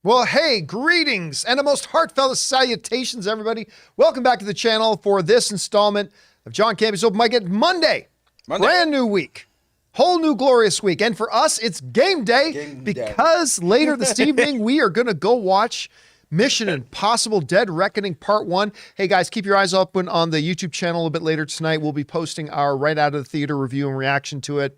Well, hey, greetings and a most heartfelt salutations, everybody. Welcome back to the channel for this installment of John Campea Show. Might get Monday. Brand new week. Whole new glorious week. And for us, it's game day because later this evening, we are going to go watch Mission Impossible Dead Reckoning Part 1. Hey, guys, keep your eyes open on the YouTube channel a little bit later tonight. We'll be posting our right out of the theater review and reaction to it.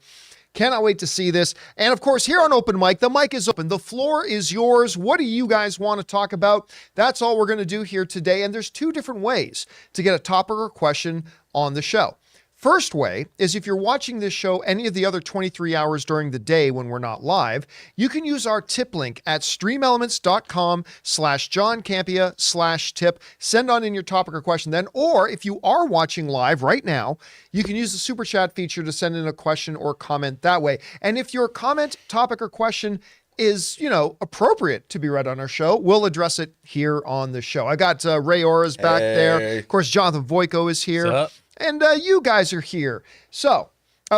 Cannot wait to see this. And of course, here on Open Mic, the mic is open. The floor is yours. What do you guys want to talk about? That's all we're going to do here today. And there's two different ways to get a topic or question on the show. First way is if you're watching this show any of the other 23 hours during the day when we're not live, you can use our tip link at streamelements.com/JohnCampea/tip. Send on in your topic or question then. Or if you are watching live right now, you can use the super chat feature to send in a question or comment that way. And if your comment, topic, or question is, appropriate to be read on our show, we'll address it here on the show. I got Ray Ora's back there. Of course, Jonathan Voico is here. What's up? And you guys are here. So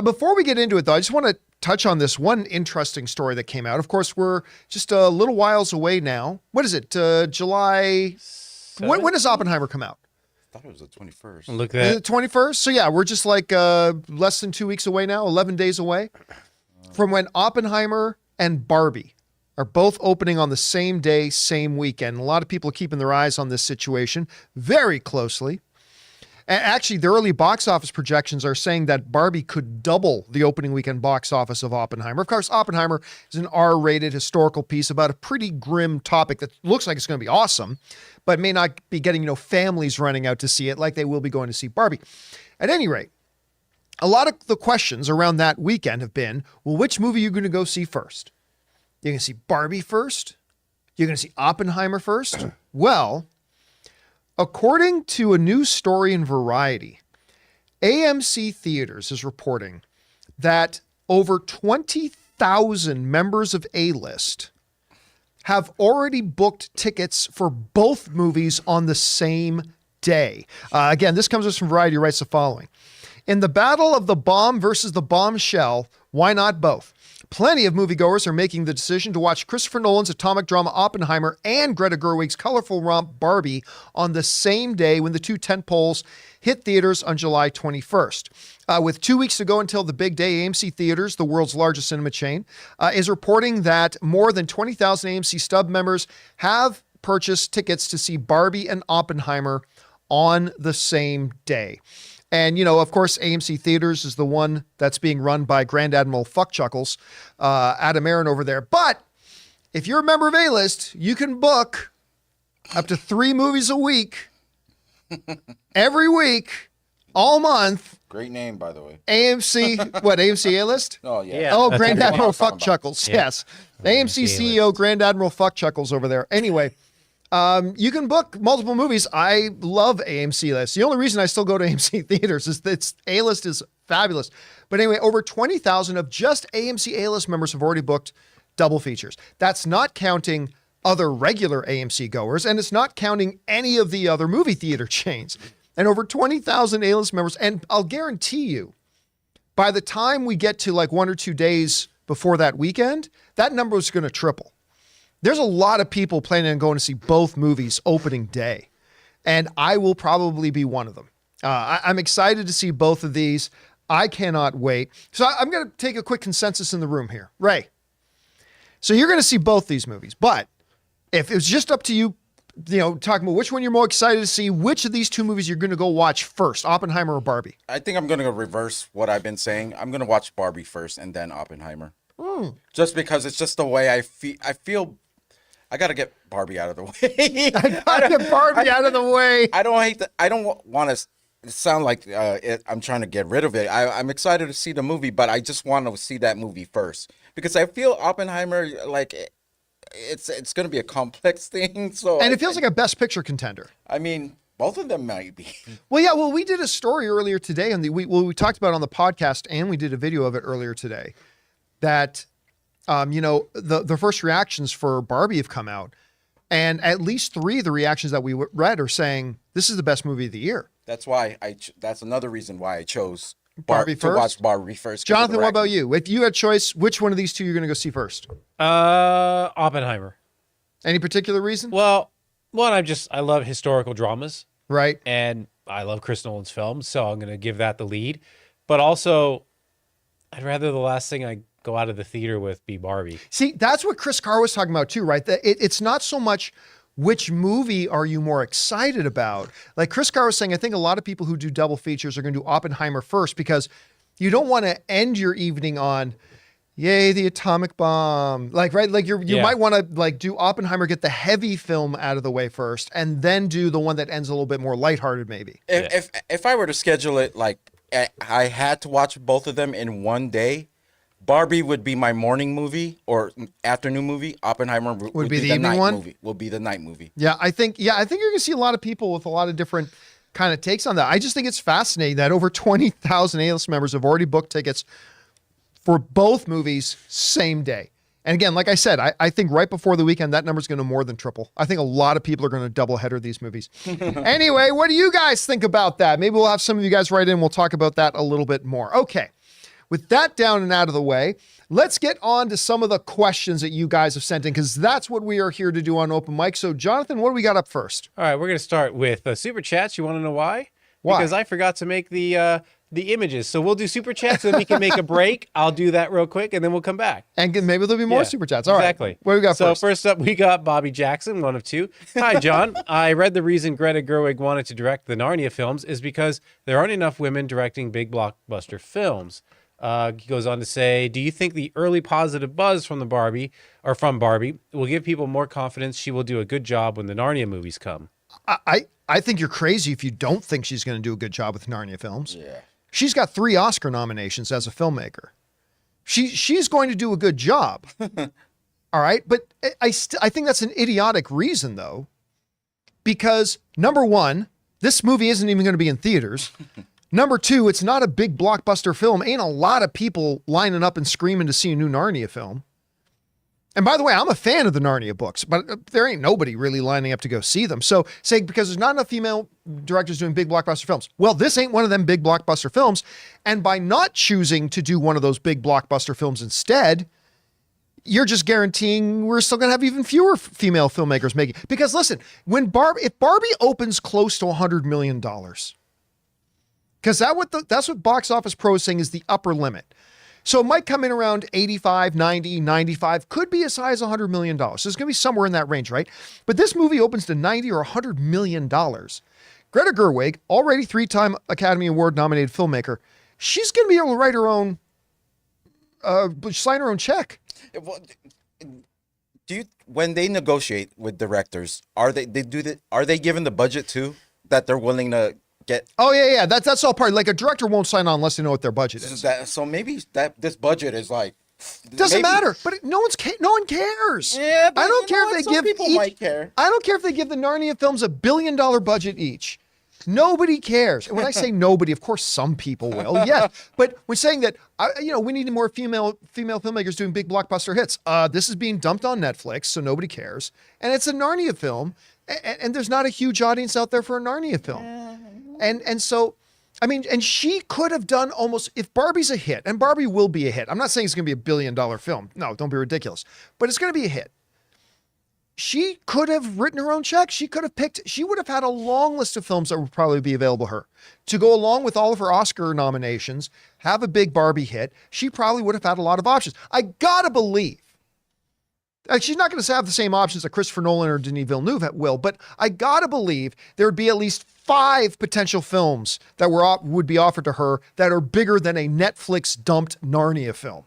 before we get into it, though, I just want to touch on this one interesting story that came out. Of course, we're just a little whiles away now. What is it? July? When does Oppenheimer come out? I thought it was the 21st. Look at The 21st? So yeah, we're just like less than 2 weeks away now, 11 days away from when Oppenheimer and Barbie are both opening on the same day, same weekend. A lot of people are keeping their eyes on this situation very closely. And actually, the early box office projections are saying that Barbie could double the opening weekend box office of Oppenheimer. Of course, Oppenheimer is an R-rated historical piece about a pretty grim topic that looks like it's going to be awesome, but may not be getting, families running out to see it like they will be going to see Barbie. At any rate, a lot of the questions around that weekend have been, well, which movie are you going to go see first? You're going to see Barbie first? You're going to see Oppenheimer first? Well, according to a new story in Variety, AMC Theaters is reporting that over 20,000 members of A-List have already booked tickets for both movies on the same day. Again, this comes to us from Variety, who writes the following. In the battle of the bomb versus the bombshell, why not both? Plenty of moviegoers are making the decision to watch Christopher Nolan's atomic drama Oppenheimer and Greta Gerwig's colorful romp Barbie on the same day when the two tentpoles hit theaters on July 21st. With 2 weeks to go until the big day, AMC Theaters, the world's largest cinema chain, is reporting that more than 20,000 AMC Stub members have purchased tickets to see Barbie and Oppenheimer on the same day. And, of course, AMC Theaters is the one that's being run by Grand Admiral Fuckchuckles, Adam Aaron over there. But if you're a member of A-List, you can book up to 3 movies a week, every week, all month. Great name, by the way. AMC, what, AMC A-List? Oh, yeah. Oh, Grand Admiral Fuckchuckles, Yeah. yes. AMC CEO Grand Admiral Fuckchuckles over there. Anyway. You can book multiple movies. I love AMC List. The only reason I still go to AMC Theaters is that A-List is fabulous. But anyway, over 20,000 of just AMC A-List members have already booked double features. That's not counting other regular AMC goers, and it's not counting any of the other movie theater chains. And over 20,000 A-List members, and I'll guarantee you, by the time we get to like 1 or 2 days before that weekend, that number is going to triple. There's a lot of people planning on going to see both movies opening day, and I will probably be one of them. I'm excited to see both of these. I cannot wait. So I'm going to take a quick consensus in the room here. Ray, so you're going to see both these movies, but if it was just up to you, talking about which one you're more excited to see, which of these two movies you're going to go watch first, Oppenheimer or Barbie? I think I'm going to reverse what I've been saying. I'm going to watch Barbie first and then Oppenheimer. Just because it's just the way I feel. I got to get Barbie out of the way. I got to get Barbie out of the way. I don't want to sound like I'm trying to get rid of it. I'm excited to see the movie, but I just want to see that movie first because I feel Oppenheimer, like it's going to be a complex thing. So And it feels like a Best Picture contender. I mean, both of them might be. Well, yeah. Well, we did a story earlier today on we talked about it on the podcast, and we did a video of it earlier today. That, the first reactions for Barbie have come out, and at least 3 of the reactions that we read are saying this is the best movie of the year. That's why that's another reason why I chose Barbie to first? watch Barbie first. Jonathan, what about you? If you had choice, which one of these two you're going to go see first? Oppenheimer. Any particular reason? Well, one, I love historical dramas, Right. and I love Chris Nolan's films, so I'm going to give that the lead. But also, I'd rather the last thing I go out of the theater with be Barbie. See, that's what Chris Carr was talking about too, right? That it's not so much which movie are you more excited about. Like Chris Carr was saying, I think a lot of people who do double features are going to do Oppenheimer first because you don't want to end your evening on, yay, the atomic bomb. Like, right? Like you might want to like do Oppenheimer, get the heavy film out of the way first, and then do the one that ends a little bit more lighthearted, maybe. If I were to schedule it, like I had to watch both of them in one day, Barbie would be my morning movie or afternoon movie. Oppenheimer would be the evening night one? movie. Will be the night movie. Yeah, I think you're going to see a lot of people with a lot of different kind of takes on that. I just think it's fascinating that over 20,000 A-list members have already booked tickets for both movies same day. And again, like I said, I think right before the weekend, that number's going to more than triple. I think a lot of people are going to double header these movies. Anyway, what do you guys think about that? Maybe we'll have some of you guys write in. We'll talk about that a little bit more. Okay. With that down and out of the way, let's get on to some of the questions that you guys have sent in, because that's what we are here to do on Open Mic. So, Jonathan, what do we got up first? All right, we're going to start with Super Chats. You want to know why? Why? Because I forgot to make the images. So we'll do Super Chats, and then we can make a break. I'll do that real quick, and then we'll come back. And maybe there'll be more Super Chats. All right. Exactly. What do we got first? So first up, we got Bobby Jackson, one of two. Hi, John. I read the reason Greta Gerwig wanted to direct the Narnia films is because there aren't enough women directing big blockbuster films. He goes on to say, do you think the early positive buzz from Barbie will give people more confidence she will do a good job when the Narnia movies come? I think you're crazy if you don't think she's going to do a good job with Narnia films. Yeah. She's got 3 Oscar nominations as a filmmaker. She's going to do a good job. All right. But I think that's an idiotic reason, though, because number one, this movie isn't even going to be in theaters. Number two, it's not a big blockbuster film. Ain't a lot of people lining up and screaming to see a new Narnia film. And by the way, I'm a fan of the Narnia books, but there ain't nobody really lining up to go see them. So say, because there's not enough female directors doing big blockbuster films. Well, this ain't one of them big blockbuster films. And by not choosing to do one of those big blockbuster films instead, you're just guaranteeing we're still going to have even fewer female filmmakers making. Because listen, if Barbie opens close to $100 million, because that's what Box Office Pro is saying is the upper limit. So it might come in around 85, 90, 95, could be as high as $100 million. So it's going to be somewhere in that range, right? But this movie opens to 90 or $100 million. Greta Gerwig, already 3-time Academy Award nominated filmmaker, she's going to be able to write her own, sign her own check. When they negotiate with directors, are they given the budget too that they're willing to get? Oh yeah. That's all part. Like a director won't sign on unless they know what their budget is. So maybe this budget is like doesn't matter. But no one cares. Yeah, but I don't care if they give people might care. I don't care if they give the Narnia films $1 billion budget each. Nobody cares. And when I say nobody, of course some people will. Yes, but we're saying that we need more female filmmakers doing big blockbuster hits. This is being dumped on Netflix, so nobody cares. And it's a Narnia film, and there's not a huge audience out there for a Narnia film. And so, I mean, and she could have done almost, if Barbie's a hit, and Barbie will be a hit. I'm not saying it's going to be $1 billion film. No, don't be ridiculous. But it's going to be a hit. She could have written her own check. She would have had a long list of films that would probably be available to her to go along with all of her Oscar nominations, have a big Barbie hit. She probably would have had a lot of options. I gotta believe. She's not going to have the same options that Christopher Nolan or Denis Villeneuve will, but I gotta believe there would be at least 5 potential films that would be offered to her that are bigger than a Netflix dumped Narnia film.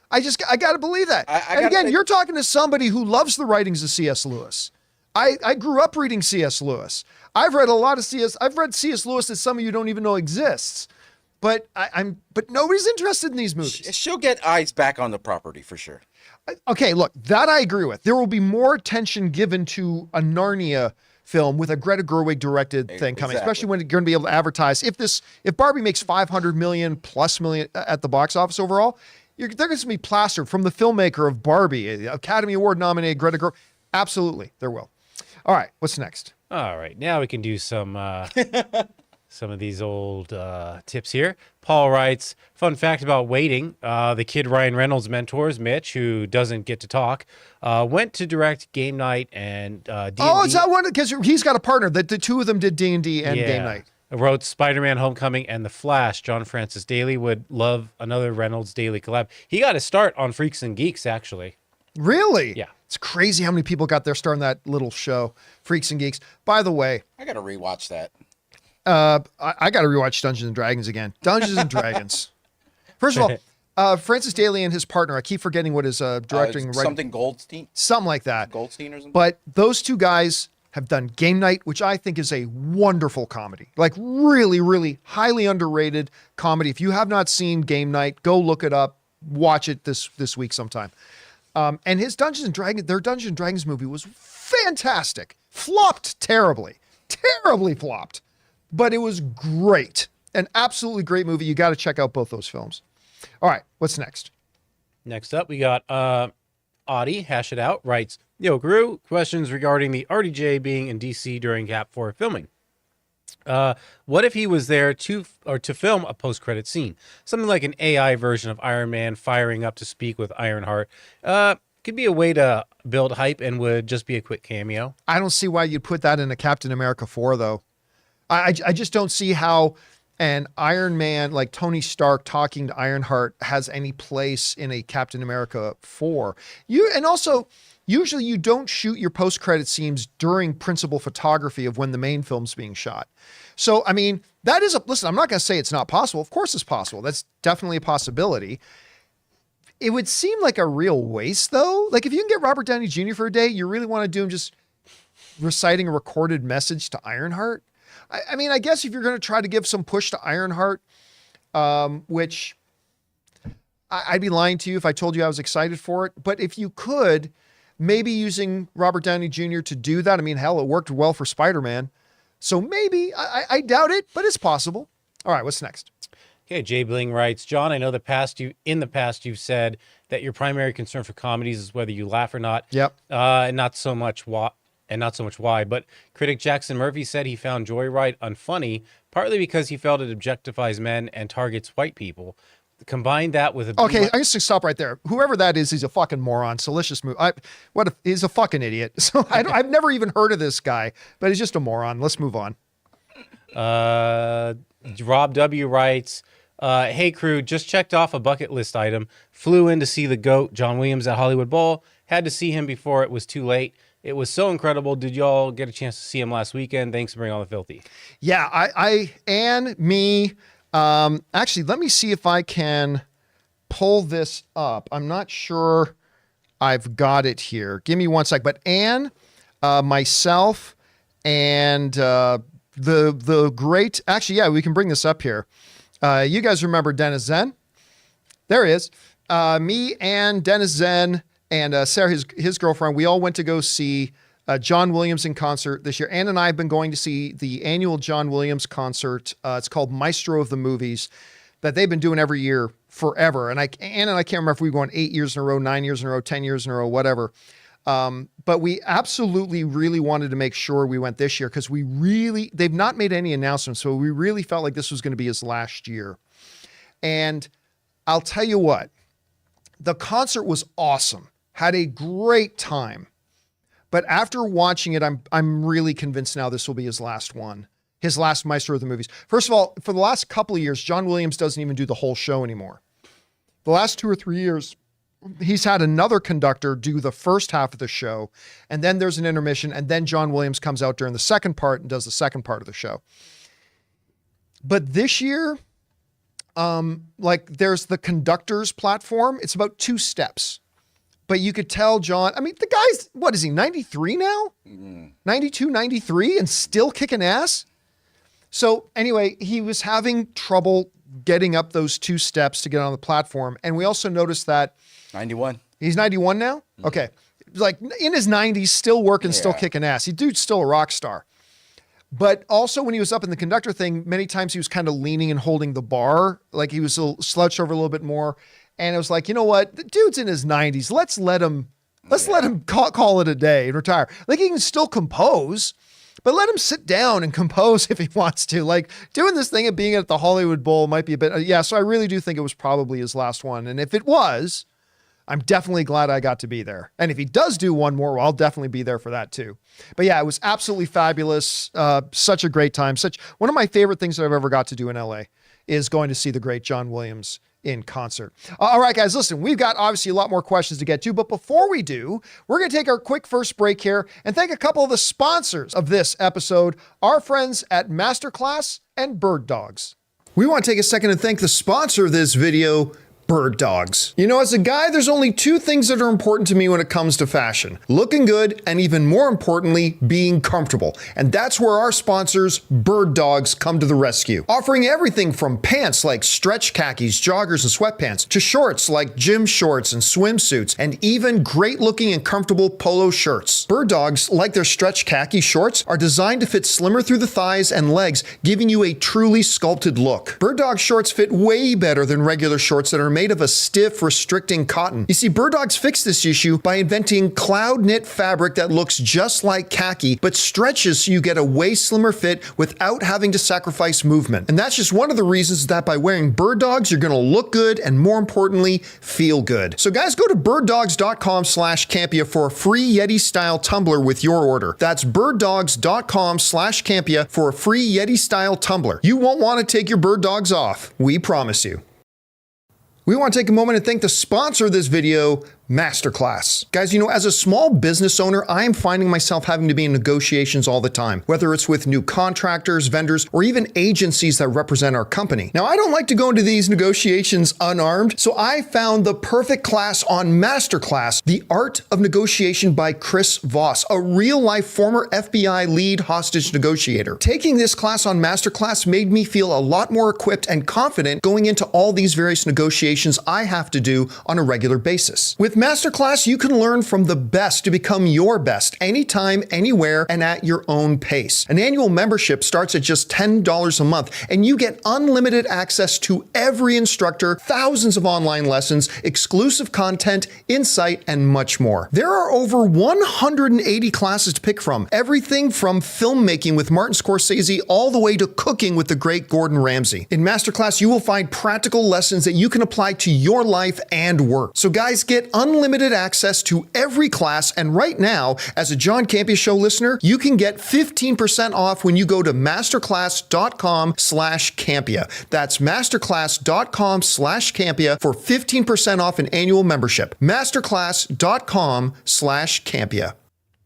I gotta believe that. And again, you're talking to somebody who loves the writings of C.S. Lewis. I grew up reading C.S. Lewis. I've read C.S. Lewis that some of you don't even know exists. But nobody's interested in these movies. She'll get eyes back on the property for sure. Okay, look, that I agree with. There will be more attention given to a Narnia film with a Greta Gerwig directed thing coming, especially when you're going to be able to advertise. If Barbie makes $500 million plus at the box office overall, they're going to be plastered from the filmmaker of Barbie, Academy Award nominated Greta Gerwig. Absolutely, there will. All right, what's next? All right, now we can do some some of these old tips here. Paul writes, fun fact about waiting. The kid Ryan Reynolds mentors, Mitch, who doesn't get to talk, went to direct Game Night and D&D. Oh, is that one? Because he's got a partner. The two of them did D&D and Game Night. Wrote Spider-Man Homecoming and The Flash. John Francis Daly would love another Reynolds Daly collab. He got a start on Freaks and Geeks, actually. Really? Yeah. It's crazy how many people got their start in that little show, Freaks and Geeks. By the way, I got to rewatch that. I got to rewatch Dungeons and Dragons again. Dungeons and Dragons. First of all, Francis Daly and his partner, I keep forgetting what his directing, something Goldstein? Something like that. Goldstein or something? But those two guys have done Game Night, which I think is a wonderful comedy. Like really, really highly underrated comedy. If you have not seen Game Night, go look it up. Watch it this week sometime. And his Dungeons and Dragons movie was fantastic. Flopped terribly. Terribly flopped. But it was great. An absolutely great movie. You got to check out both those films. All right, what's next? Next up, we got Audie, Hash It Out, writes, Yo, Gru, questions regarding the RDJ being in DC during Gap 4 filming. What if he was there to film a post-credit scene? Something like an AI version of Iron Man firing up to speak with Ironheart. Could be a way to build hype and would just be a quick cameo. I don't see why you'd put that in a Captain America 4, though. I just don't see how an Iron Man like Tony Stark talking to Ironheart has any place in a Captain America 4. And also, usually you don't shoot your post-credit scenes during principal photography of when the main film's being shot. So, I mean, listen, I'm not going to say it's not possible. Of course it's possible. That's definitely a possibility. It would seem like a real waste, though. Like, if you can get Robert Downey Jr. for a day, you really want to do him just reciting a recorded message to Ironheart? I mean, I guess if you're going to try to give some push to Ironheart, which I'd be lying to you if I told you I was excited for it. But if you could, maybe using Robert Downey Jr. to do that. I mean, hell, it worked well for Spider-Man. So maybe, I doubt it, but it's possible. All right, what's next? Okay, Jay Bling writes, John, I know in the past you've said that your primary concern for comedies is whether you laugh or not. Yep. And not so much why. But critic Jackson Murphy said he found Joyride unfunny, partly because he felt it objectifies men and targets white people. Combine that with a... Okay, I'm just going to stop right there. Whoever that is, he's a fucking moron. Salacious move. He's a fucking idiot. So I've never even heard of this guy, but he's just a moron. Let's move on. Rob W. writes, hey, crew, just checked off a bucket list item. Flew in to see the GOAT, John Williams, at Hollywood Bowl. Had to see him before it was too late. It was so incredible. Did y'all get a chance to see him last weekend? Thanks for bringing all the filthy. Yeah, actually, let me see if I can pull this up. I'm not sure I've got it here. Give me one sec. But Anne, myself, and the great... Actually, yeah, we can bring this up here. You guys remember Dennis Zen? There he is. Me, Anne, Dennis Zen, and Sarah, his girlfriend, we all went to go see John Williams in concert this year. Ann and I have been going to see the annual John Williams concert. It's called Maestro of the Movies, that they've been doing every year forever. And Ann and I can't remember if we were going 8 years in a row, 9 years in a row, 10 years in a row, whatever. But we absolutely really wanted to make sure we went this year because they've not made any announcements. So we really felt like this was going to be his last year. And I'll tell you what, the concert was awesome. Had a great time. But after watching it, I'm really convinced now this will be his last one. His last Maestro of the Movies. First of all, for the last couple of years, John Williams doesn't even do the whole show anymore. The last 2 or 3 years, he's had another conductor do the first half of the show, and then there's an intermission, and then John Williams comes out during the second part and does the second part of the show. But this year, there's the conductor's platform. It's about 2 steps. But you could tell John, I mean, the guy's, what is he, 93 now? 92, 93, and still kicking ass? So anyway, he was having trouble getting up those 2 steps to get on the platform. And we also noticed that... 91. He's 91 now? Okay. Like in his 90s, still working, still kicking ass. Dude's still a rock star. But also when he was up in the conductor thing, many times he was kind of leaning and holding the bar. Like he was slouched over a little bit more. And it was like, you know what? The dude's in his 90s. Let's let him call it a day and retire. Like he can still compose. But let him sit down and compose if he wants to. Like, doing this thing and being at the Hollywood Bowl might be a bit, yeah, so I really do think it was probably his last one. And if it was, I'm definitely glad I got to be there. And if he does do one more, well, I'll definitely be there for that too. But yeah, it was absolutely fabulous. Such a great time. One of my favorite things that I've ever got to do in LA is going to see the great John Williams in concert. All right, guys, listen, we've got obviously a lot more questions to get to, but before we do, we're going to take our quick first break here and thank a couple of the sponsors of this episode, our friends at MasterClass and Birddogs. We want to take a second to thank the sponsor of this video, Birddogs. You know, as a guy, there's only two things that are important to me when it comes to fashion: looking good, and even more importantly, being comfortable. And that's where our sponsors, Birddogs, come to the rescue. Offering everything from pants like stretch khakis, joggers, and sweatpants, to shorts like gym shorts and swimsuits, and even great looking and comfortable polo shirts. Birddogs, like their stretch khaki shorts, are designed to fit slimmer through the thighs and legs, giving you a truly sculpted look. Birddogs shorts fit way better than regular shorts that are made of a stiff, restricting cotton. You see, Birddogs fixed this issue by inventing cloud knit fabric that looks just like khaki, but stretches so you get a way slimmer fit without having to sacrifice movement. And that's just one of the reasons that by wearing Birddogs, you're gonna look good and, more importantly, feel good. So guys, go to birddogs.com/Campea for a free Yeti-style tumbler with your order. That's birddogs.com/Campea for a free Yeti-style tumbler. You won't want to take your Birddogs off. We promise you. We want to take a moment and thank the sponsor of this video, MasterClass. Guys, you know, as a small business owner, I am finding myself having to be in negotiations all the time, whether it's with new contractors, vendors, or even agencies that represent our company. Now, I don't like to go into these negotiations unarmed, so I found the perfect class on MasterClass, The Art of Negotiation by Chris Voss, a real-life former FBI lead hostage negotiator. Taking this class on MasterClass made me feel a lot more equipped and confident going into all these various negotiations I have to do on a regular basis. With MasterClass, you can learn from the best to become your best anytime, anywhere, and at your own pace. An annual membership starts at just $10 a month, and you get unlimited access to every instructor, thousands of online lessons, exclusive content, insight, and much more. There are over 180 classes to pick from, everything from filmmaking with Martin Scorsese all the way to cooking with the great Gordon Ramsay. In MasterClass, you will find practical lessons that you can apply to your life and work. So guys, get unlimited access to every class, and right now, as a John Campea Show listener, you can get 15% off when you go to masterclass.com/Campea. That's masterclass.com/Campea for 15% off an annual membership. masterclass.com/Campea.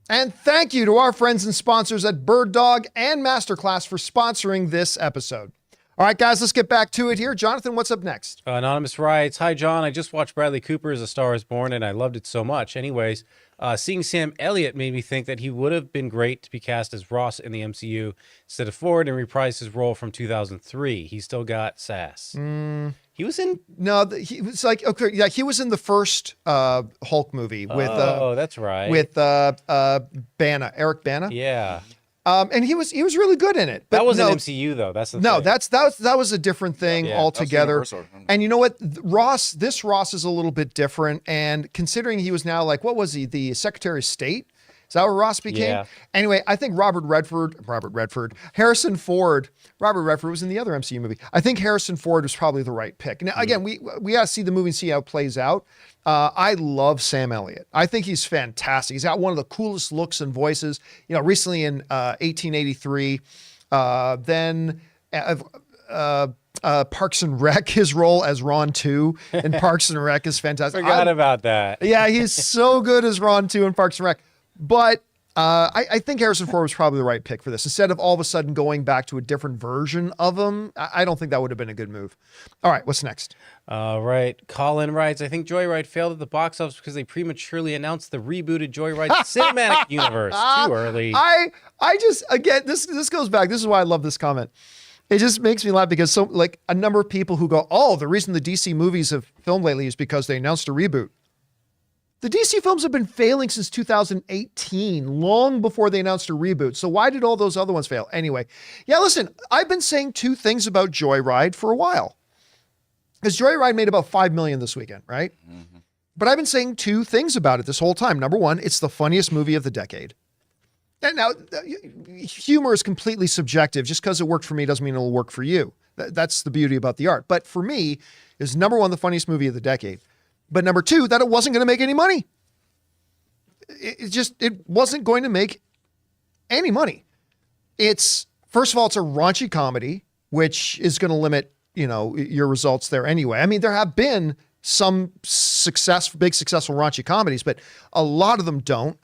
And thank you to our friends and sponsors at Birddog and MasterClass for sponsoring this episode. All right, guys, let's get back to it here. Jonathan, what's up next? Anonymous writes, "Hi, John. I just watched Bradley Cooper as A Star is Born, and I loved it so much. Anyways, seeing Sam Elliott made me think that he would have been great to be cast as Ross in the MCU instead of Ford and reprise his role from 2003. He still got sass." He was in... No, he was like, okay, yeah, he was in the first Hulk movie with... that's right. With Bana, Eric Bana. Yeah. And he was really good in it. But that wasn't MCU though. That's the thing. That was a different thing altogether. And you know what, this Ross is a little bit different. And considering he was now like, what was he, the Secretary of State? Is that what Ross became? Yeah. Anyway, I think Harrison Ford. Robert Redford was in the other MCU movie. I think Harrison Ford was probably the right pick. Now, again, we got to see the movie and see how it plays out. I love Sam Elliott. I think he's fantastic. He's got one of the coolest looks and voices. You know, recently in 1883, then Parks and Rec, his role as Ron 2 in Parks and Rec is fantastic. Forgot about that. Yeah, he's so good as Ron 2 in Parks and Rec. But I think Harrison Ford was probably the right pick for this. Instead of all of a sudden going back to a different version of him, I don't think that would have been a good move. All right, what's next? All right. Colin writes, "I think Joyride failed at the box office because they prematurely announced the rebooted Joyride cinematic universe too early." I just, again, this goes back. This is why I love this comment. It just makes me laugh because a number of people who go, "Oh, the reason the DC movies have filmed lately is because they announced a reboot." The DC films have been failing since 2018, long before they announced a reboot. So why did all those other ones fail? Anyway, yeah, listen, I've been saying two things about Joyride for a while. Because Joyride made about $5 million this weekend, right? Mm-hmm. But I've been saying two things about it this whole time. Number one, it's the funniest movie of the decade. And now, humor is completely subjective. Just because it worked for me doesn't mean it'll work for you. That's the beauty about the art. But for me, it's number one, the funniest movie of the decade. But number two, that it wasn't going to make any money. It wasn't going to make any money. First of all, it's a raunchy comedy, which is going to limit, your results there anyway. I mean, there have been some big successful raunchy comedies, but a lot of them don't.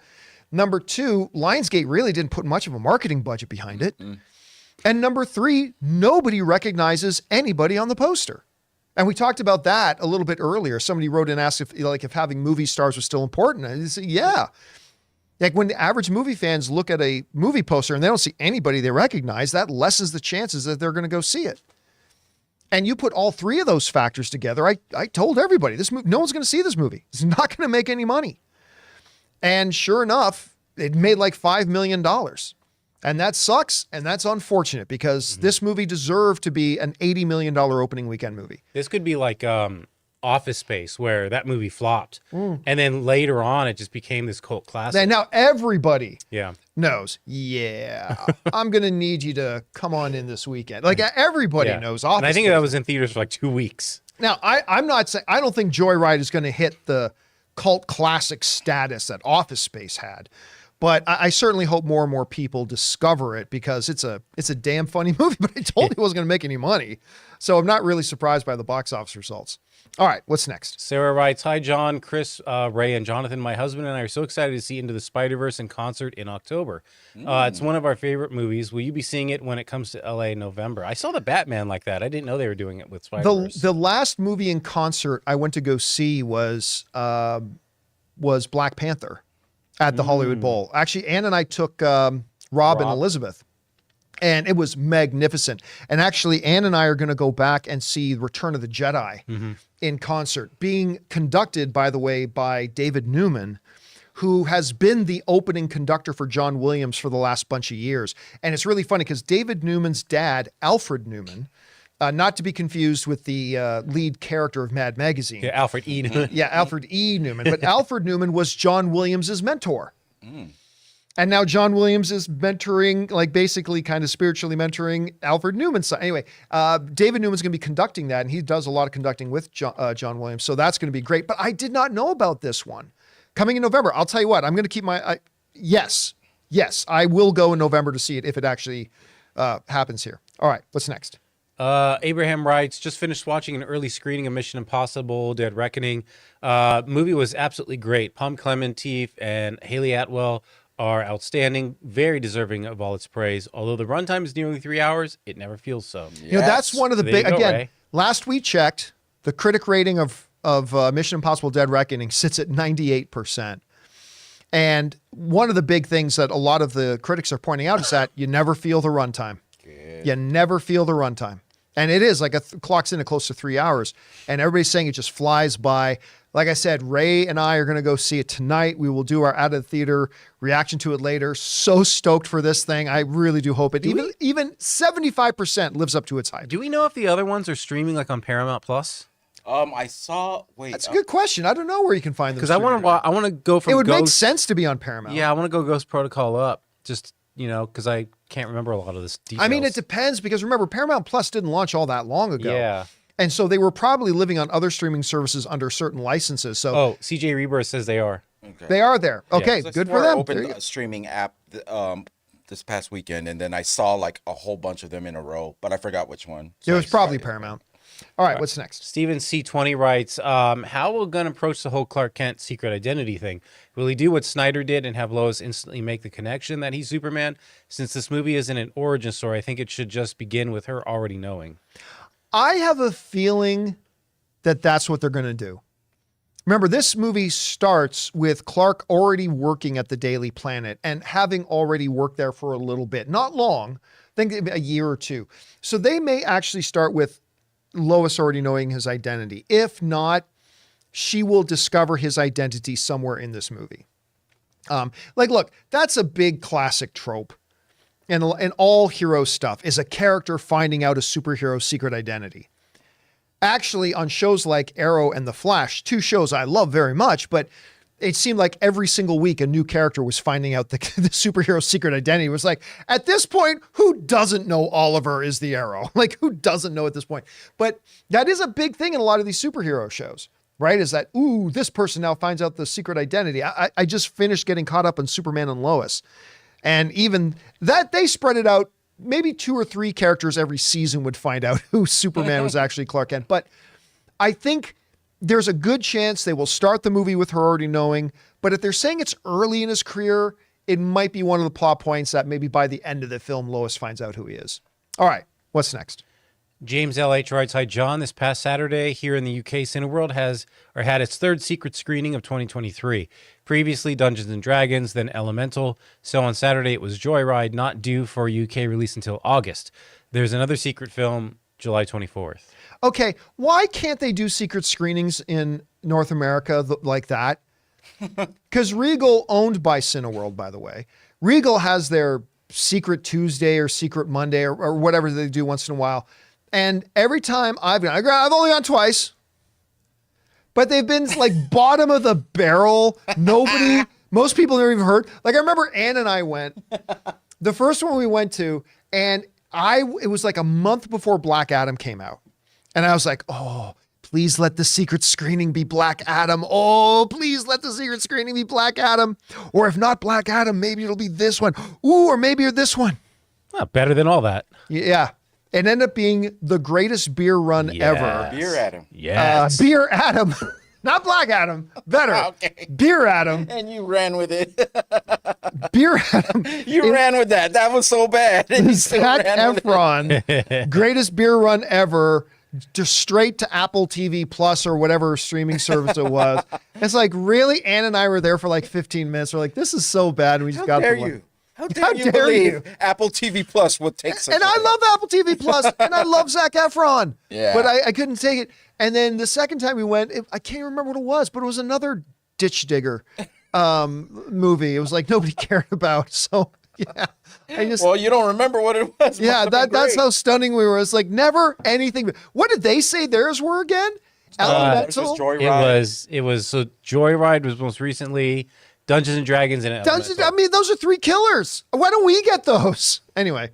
Number two, Lionsgate really didn't put much of a marketing budget behind it. And number three, nobody recognizes anybody on the poster. And we talked about that a little bit earlier. Somebody wrote and asked if having movie stars was still important. And I said, yeah. Like when the average movie fans look at a movie poster and they don't see anybody they recognize, that lessens the chances that they're going to go see it. And you put all three of those factors together. I told everybody, this movie, no one's going to see this movie. It's not going to make any money. And sure enough, it made like $5 million. And that sucks. And that's unfortunate because this movie deserved to be an $80 million opening weekend movie. This could be like Office Space, where that movie flopped. And then later on, it just became this cult classic. And now everybody yeah. knows, I'm going to need you to come on in this weekend. Like everybody knows Office And I think Space. that was in theaters for like 2 weeks. Now, I'm not saying, I don't think Joyride is going to hit the cult classic status that Office Space had. But I certainly hope more and more people discover it because it's a damn funny movie, but I told you it wasn't going to make any money. So I'm not really surprised by the box office results. All right, what's next? Sarah writes, hi, John, Chris, Ray, and Jonathan. My husband and I are so excited to see Into the Spider-Verse in concert in October. It's one of our favorite movies. Will you be seeing it when it comes to LA in November? I saw the Batman like that. I didn't know they were doing it with Spider-Verse. The last movie in concert I went to go see was Black Panther at the Hollywood Bowl. Actually, Ann and I took Rob and Elizabeth. And it was magnificent. And actually, Ann and I are going to go back and see Return of the Jedi in concert, being conducted, by the way, by David Newman, who has been the opening conductor for John Williams for the last bunch of years. And it's really funny because David Newman's dad, Alfred Newman, not to be confused with the lead character of Mad Magazine. Yeah, Alfred E. Newman. Yeah, Alfred E. Newman. But Alfred Newman was John Williams' mentor. And now John Williams is mentoring, like basically kind of spiritually mentoring Alfred Newman's son. Anyway, David Newman's going to be conducting that, and he does a lot of conducting with John Williams. So that's going to be great. But I did not know about this one. Coming in November, I'll tell you what, I'm going to keep my, yes, I will go in November to see it if it actually happens here. All right, what's next? Abraham writes, just finished watching an early screening of Mission Impossible, Dead Reckoning. Movie was absolutely great. Pom Clemente and Haley Atwell are outstanding, very deserving of all its praise. Although the runtime is nearly 3 hours, it never feels so. You know, that's one of the big, again, Ray. Last we checked, the critic rating of Mission Impossible Dead Reckoning sits at 98%. And one of the big things that a lot of the critics are pointing out is that you never feel the runtime. You never feel the runtime. And it is like clocks in at close to 3 hours. And everybody's saying it just flies by. Like I said, Ray and I are going to go see it tonight. We will do our out of the theater reaction to it later. So stoked for this thing. I really do hope it even 75% lives up to its hype. Do we know if the other ones are streaming like on Paramount Plus? I saw. Wait, that's a good question. I don't know where you can find them. Because I want to go from. It would make sense to be on Paramount. Yeah, I want to go Ghost Protocol up. Just because I can't remember a lot of this details. I mean, it depends because remember, Paramount Plus didn't launch all that long ago. Yeah. And so they were probably living on other streaming services under certain licenses. So CJ Rebirth says they are. Okay. They are there. Okay, yeah. good for them. I opened a streaming app this past weekend, and then I saw like a whole bunch of them in a row, but I forgot which one. So it was probably Paramount. All right, what's next? Steven C20 writes, how will Gunn approach the whole Clark Kent secret identity thing? Will he do what Snyder did and have Lois instantly make the connection that he's Superman? Since this movie isn't an origin story, I think it should just begin with her already knowing. I have a feeling that that's what they're going to do. Remember, this movie starts with Clark already working at the Daily Planet and having already worked there for a little bit. Not long, I think a year or two. So they may actually start with Lois already knowing his identity. If not, she will discover his identity somewhere in this movie. Look, that's a big classic trope. And all hero stuff is a character finding out a superhero's secret identity. Actually, on shows like Arrow and The Flash, two shows I love very much, but it seemed like every single week a new character was finding out the superhero's secret identity. It was like, at this point, who doesn't know Oliver is the Arrow? Like, who doesn't know at this point? But that is a big thing in a lot of these superhero shows, right? Is that, ooh, this person now finds out the secret identity. I just finished getting caught up on Superman and Lois. And even that, they spread it out. Maybe 2 or 3 characters every season would find out who Superman was actually Clark Kent. But I think there's a good chance they will start the movie with her already knowing, but if they're saying it's early in his career, it might be one of the plot points that maybe by the end of the film, Lois finds out who he is. All right, what's next? James LH writes, "Hi, John. This past Saturday here in the UK, Cineworld had its 3rd secret screening of 2023. Previously, Dungeons and Dragons, then Elemental. So on Saturday, it was Joyride, not due for UK release until August. There's another secret film, July 24th. Okay, why can't they do secret screenings in North America like that? Because Regal, owned by Cineworld, by the way, Regal has their Secret Tuesday or Secret Monday or whatever they do once in a while. And every time I've only gone twice, but they've been like bottom of the barrel. Most people never even heard. Like I remember Ann and I went, the first one we went to, and it was like a month before Black Adam came out. And I was like, oh, please let the secret screening be Black Adam. Oh, please let the secret screening be Black Adam. Or if not Black Adam, maybe it'll be this one. Ooh, or maybe this one. Well, better than all that. Yeah. It ended up being the greatest beer run ever. Beer Adam. Yes. Beer Adam. Not Black Adam. Better. Okay. Beer Adam. And you ran with it. Beer Adam. You ran with that. That was so bad. And you still Zac ran with it. Efron. Greatest beer run ever. Just straight to Apple TV Plus or whatever streaming service it was. It's like, really? Ann and I were there for like 15 minutes. We're like, this is so bad. And we just got How dare the one. you? How dare you dare believe you? Apple TV Plus would take such And a I thing? love Apple TV Plus and I love Zac Efron. Yeah. But I couldn't take it. And then the second time we went, I can't remember what it was, but it was another ditch digger movie. It was like nobody cared about. So yeah, Well, you don't remember what it was. yeah, that's how stunning we were. It's like never anything. What did they say theirs were again? Elemental. It was so Joyride was most recently, Dungeons and Dragons and Dungeons. I mean, those are 3 killers. Why don't we get those? Anyway,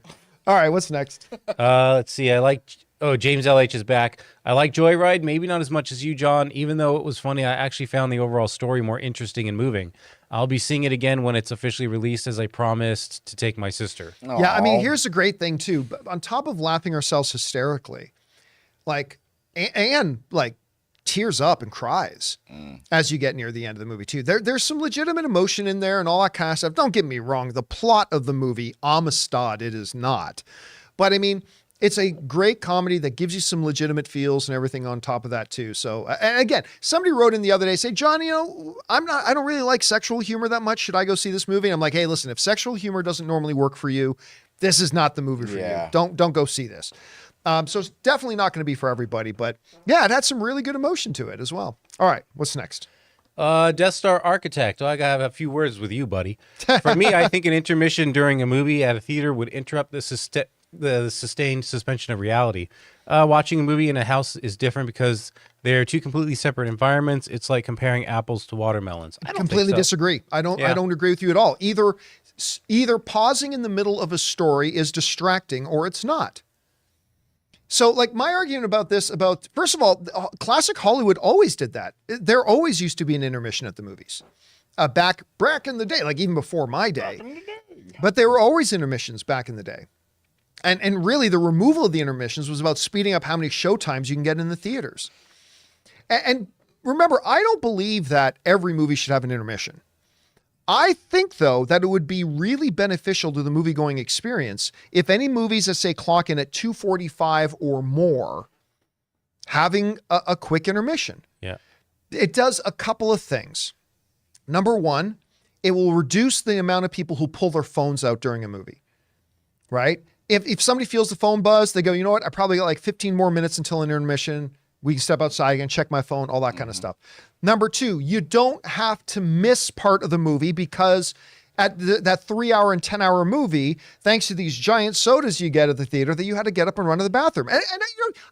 all right. What's next? Let's see. James LH is back. I like Joyride, maybe not as much as you, John. Even though it was funny, I actually found the overall story more interesting and moving. I'll be seeing it again when it's officially released, as I promised to take my sister. Aww. Yeah, I mean, here's the great thing too. On top of laughing ourselves hysterically, like Anne, like tears up and cries as you get near the end of the movie too. There's some legitimate emotion in there and all that kind of stuff. Don't get me wrong. The plot of the movie, Amistad, it is not. But I mean, it's a great comedy that gives you some legitimate feels and everything on top of that too. So, and again, somebody wrote in the other day, say, John, I don't really like sexual humor that much. Should I go see this movie? I'm like, hey, listen, if sexual humor doesn't normally work for you, this is not the movie for you. Don't go see this. So it's definitely not going to be for everybody, but yeah, it had some really good emotion to it as well. All right, what's next? Death Star Architect. I gotta have a few words with you, buddy. For me, I think an intermission during a movie at a theater would interrupt the sustained suspension of reality. Watching a movie in a house is different because they're 2 completely separate environments. It's like comparing apples to watermelons. I don't completely think so. disagree. I don't agree with you at all. Either pausing in the middle of a story is distracting or it's not. So like my argument about this, first of all, classic Hollywood always did that. There always used to be an intermission at the movies. Back in the day, like even before my day. But there were always intermissions back in the day. And really the removal of the intermissions was about speeding up how many showtimes you can get in the theaters. And remember, I don't believe that every movie should have an intermission. I think, though, that it would be really beneficial to the movie-going experience if any movies that say clock in at 2:45 or more, having a quick intermission. Yeah. It does a couple of things. Number one, it will reduce the amount of people who pull their phones out during a movie, right? If somebody feels the phone buzz, they go, you know what? I probably got like 15 more minutes until an intermission. We can step outside and check my phone, all that kind of stuff. Number two, you don't have to miss part of the movie because at that 3-hour and 10-hour movie, thanks to these giant sodas you get at the theater, that you had to get up and run to the bathroom. And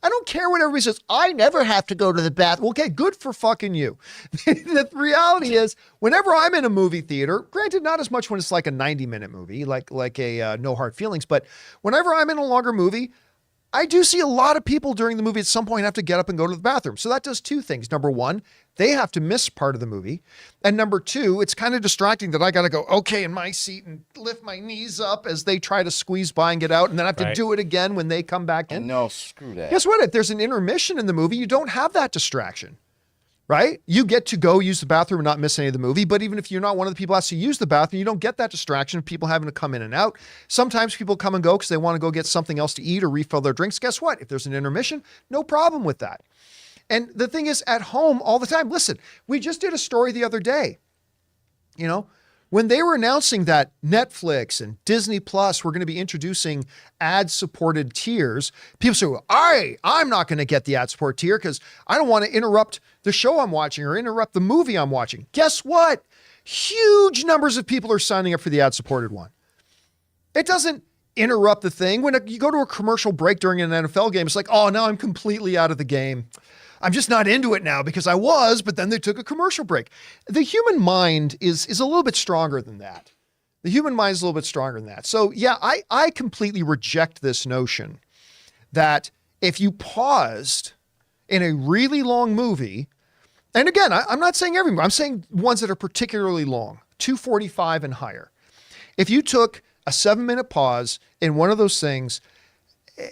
I don't care what everybody says. I never have to go to the bathroom. Okay, good for fucking you. The reality is, whenever I'm in a movie theater, granted, not as much when it's like a 90-minute movie, like a No Hard Feelings, but whenever I'm in a longer movie, I do see a lot of people during the movie at some point have to get up and go to the bathroom. So that does two things. Number one, they have to miss part of the movie. And number two, it's kind of distracting that I got to go, okay, in my seat and lift my knees up as they try to squeeze by and get out. And then I have to do it again when they come back in. No, screw that. Guess what? If there's an intermission in the movie, you don't have that distraction, right? You get to go use the bathroom and not miss any of the movie. But even if you're not one of the people who has to use the bathroom, you don't get that distraction of people having to come in and out. Sometimes people come and go because they want to go get something else to eat or refill their drinks. Guess what? If there's an intermission, no problem with that. And the thing is, at home all the time, listen, we just did a story the other day, when they were announcing that Netflix and Disney Plus were going to be introducing ad-supported tiers, people say, well, I'm not going to get the ad-support tier because I don't want to interrupt the show I'm watching or interrupt the movie I'm watching. Guess what? Huge numbers of people are signing up for the ad-supported one. It doesn't interrupt the thing. When you go to a commercial break during an NFL game, it's like, oh, now I'm completely out of the game. I'm just not into it now because I was, but then they took a commercial break. The human mind is a little bit stronger than that. The human mind is a little bit stronger than that. So yeah, I completely reject this notion that if you paused in a really long movie, and again, I'm not saying every movie, I'm saying ones that are particularly long, 2:45 and higher. If you took a 7-minute pause in one of those things,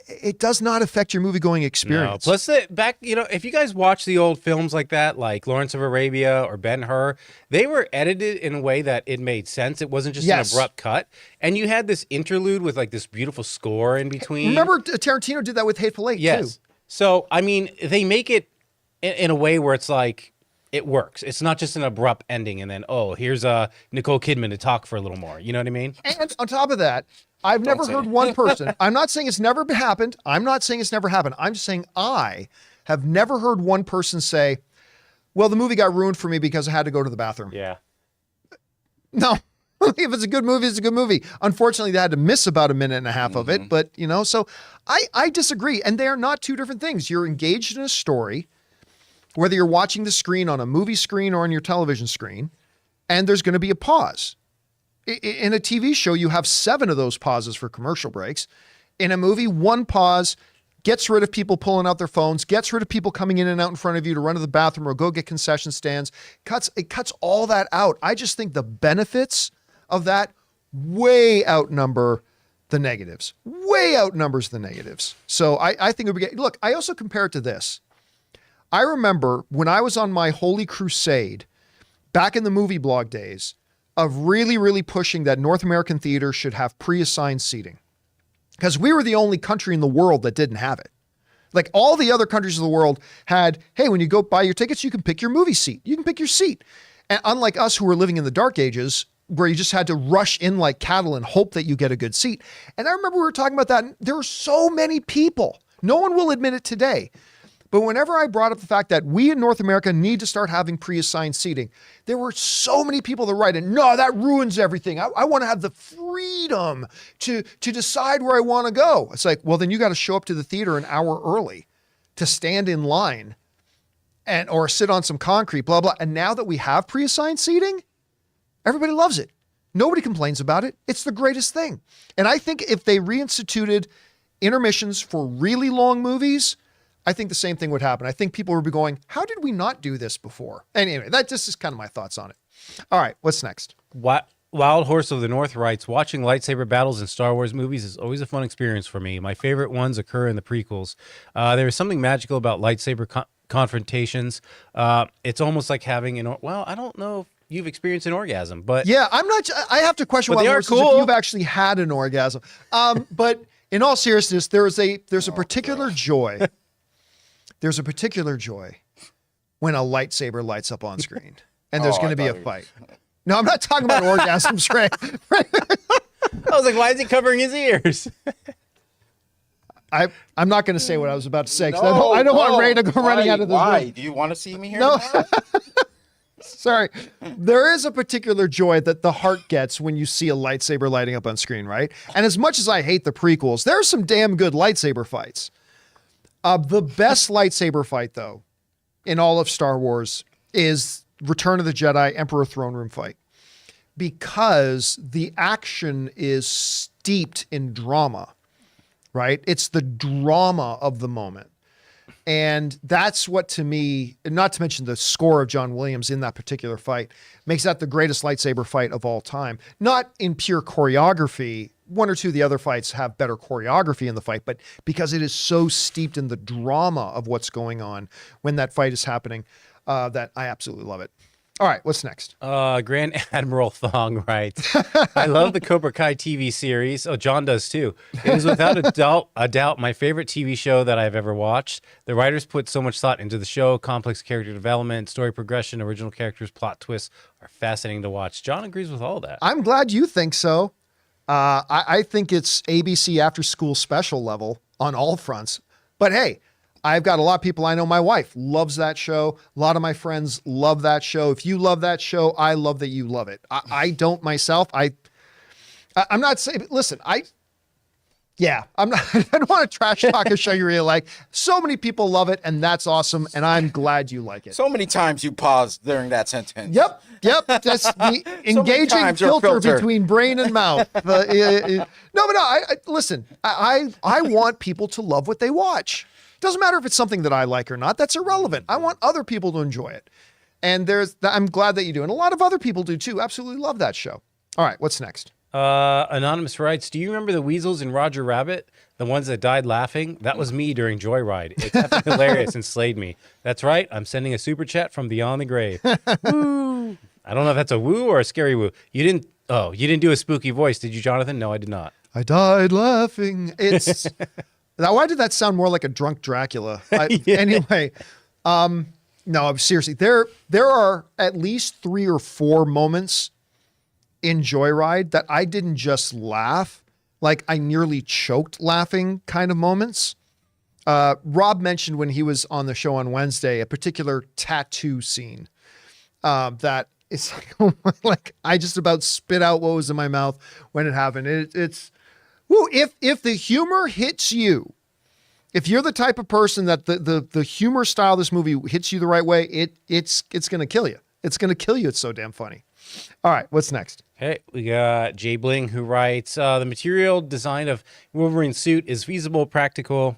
it does not affect your movie-going experience. No. Plus, if you guys watch the old films like that, like Lawrence of Arabia or Ben-Hur, they were edited in a way that it made sense. It wasn't just an abrupt cut. And you had this interlude with like this beautiful score in between. Remember Tarantino did that with Hateful Eight, too. So, I mean, they make it in a way where it's like, it works. It's not just an abrupt ending and then, here's Nicole Kidman to talk for a little more. You know what I mean? And on top of that, I've never heard one person. I'm not saying it's never happened. I'm not saying it's never happened. I'm just saying I have never heard one person say, well, the movie got ruined for me because I had to go to the bathroom. Yeah. No. If it's a good movie, it's a good movie. Unfortunately, they had to miss about a minute and a half of it. But, so I disagree. And they are not two different things. You're engaged in a story, whether you're watching the screen on a movie screen or on your television screen, and there's going to be a pause. In a TV show, you have 7 of those pauses for commercial breaks. In a movie, 1 pause gets rid of people pulling out their phones, gets rid of people coming in and out in front of you to run to the bathroom or go get concession stands. It cuts all that out. I just think the benefits of that way outnumber the negatives. Way outnumbers the negatives. So I think it would be, look, I also compare it to this. I remember when I was on my holy crusade back in the movie blog days of really, really pushing that North American theater should have pre-assigned seating, because we were the only country in the world that didn't have it. Like all the other countries of the world had, hey, when you go buy your tickets, you can pick your movie seat. You can pick your seat. And unlike us who were living in the dark ages, where you just had to rush in like cattle and hope that you get a good seat. And I remember we were talking about that, and there were so many people. No one will admit it today. But whenever I brought up the fact that we in North America need to start having pre-assigned seating, there were so many people that write in, no, that ruins everything. I want to have the freedom to decide where I want to go. It's like, well, then you got to show up to the theater an hour early to stand in line or sit on some concrete, blah, blah. And now that we have pre-assigned seating, everybody loves it. Nobody complains about it. It's the greatest thing. And I think if they reinstituted intermissions for really long movies, I think the same thing would happen. I think people would be going, how did we not do this before? Anyway, that just is kind of my thoughts on it. All right, what's next? Wild Horse of the North writes, watching lightsaber battles in Star Wars movies is always a fun experience for me. My favorite ones occur in the prequels. There is something magical about lightsaber confrontations. It's almost like having I don't know if you've experienced an orgasm, but yeah, I have to question whether if you've actually had an orgasm. But in all seriousness, there's a particular joy. There's a particular joy when a lightsaber lights up on screen and there's going to be a fight. No, I'm not talking about orgasms, Ray. I was like, why is he covering his ears? I'm not going to say what I was about to say because I don't want Ray to go running out of the room. Why? Do you want to see me here? No. Sorry. There is a particular joy that the heart gets when you see a lightsaber lighting up on screen, right? And as much as I hate the prequels, there are some damn good lightsaber fights. The best lightsaber fight, though, in all of Star Wars is Return of the Jedi Emperor Throne Room fight. Because the action is steeped in drama, right? It's the drama of the moment. And that's what, to me, not to mention the score of John Williams in that particular fight, makes that the greatest lightsaber fight of all time. Not in pure choreography. One or two of the other fights have better choreography in the fight, but because it is so steeped in the drama of what's going on when that fight is happening, that I absolutely love it. All right, what's next? Grand Admiral Thong writes, I love the Cobra Kai TV series. Oh, John does too. It is without a doubt my favorite TV show that I've ever watched. The writers put so much thought into the show. Complex character development, story progression, original characters, plot twists are fascinating to watch. John agrees with all that. I'm glad you think so. I think it's ABC after school special level on all fronts. But hey, I've got a lot of people I know. My wife loves that show. A lot of my friends love that show. If you love that show, I love that you love it. I don't myself. I'm not saying, listen, I'm not, I don't want to trash talk a show you really like. So many people love it, and that's awesome, and I'm glad you like it. So many times you paused during that sentence. Yep. That's the engaging filter between brain and mouth. Listen, I want people to love what they watch. Doesn't matter if it's something that I like or not. That's irrelevant. I want other people to enjoy it. And I'm glad that you do. And a lot of other people do too. Absolutely love that show. All right, what's next? Anonymous writes, do you remember the weasels in Roger Rabbit? The ones that died laughing? That was me during Joyride. It's epic hilarious and slayed me. That's right. I'm sending a super chat from beyond the grave. Woo. I don't know if that's a woo or a scary woo. You didn't do a spooky voice, did you, Jonathan? No, I did not. I died laughing. It's... Now, why did that sound more like a drunk Dracula? Yeah. Anyway, no, seriously, there are at least 3 or 4 moments in Joyride that I didn't just laugh, like I nearly choked laughing kind of moments. Rob mentioned when he was on the show on Wednesday, a particular tattoo scene that it's like I just about spit out what was in my mouth when it happened. It's woo, if the humor hits you, if you're the type of person that the humor style of this movie hits you the right way, it's going to kill you. It's going to kill you. It's so damn funny. All right, what's next? Hey, we got Jay Bling who writes, the material design of Wolverine's suit is visibly practical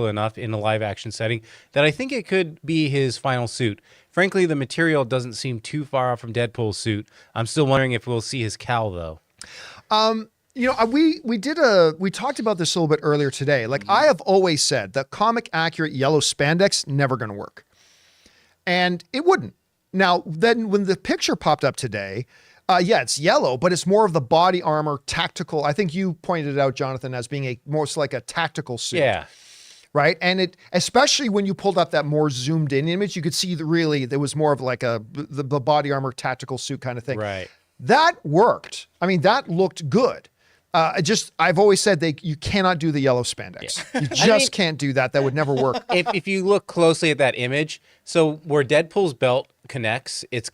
enough in a live action setting that I think it could be his final suit. Frankly, the material doesn't seem too far off from Deadpool's suit. I'm still wondering if we'll see his cowl though. We talked about this a little bit earlier today. Like I have always said that comic accurate yellow spandex never going to work. And it wouldn't. Now, then when the picture popped up today, it's yellow, but it's more of the body armor tactical. I think you pointed it out, Jonathan, as being most like a tactical suit. Yeah. Right. And it, especially when you pulled up that more zoomed in image, you could see there was more of like the body armor tactical suit kind of thing. Right. That worked. I mean, that looked good. I've always said you cannot do the yellow spandex. Yeah. You just can't do that. That would never work. If you look closely at that image, so where Deadpool's belt connects, it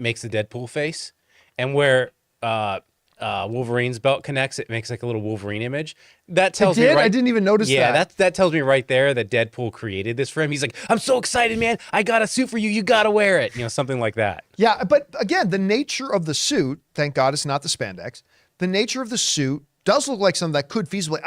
makes the Deadpool face, and where Wolverine's belt connects, it makes like a little Wolverine image. That tells me I didn't even notice that. Yeah, that tells me right there that Deadpool created this for him. He's like, I'm so excited, man. I got a suit for you. You got to wear it. Something like that. Yeah, but again, the nature of the suit, thank God it's not the spandex. The nature of the suit does look like something that could feasibly.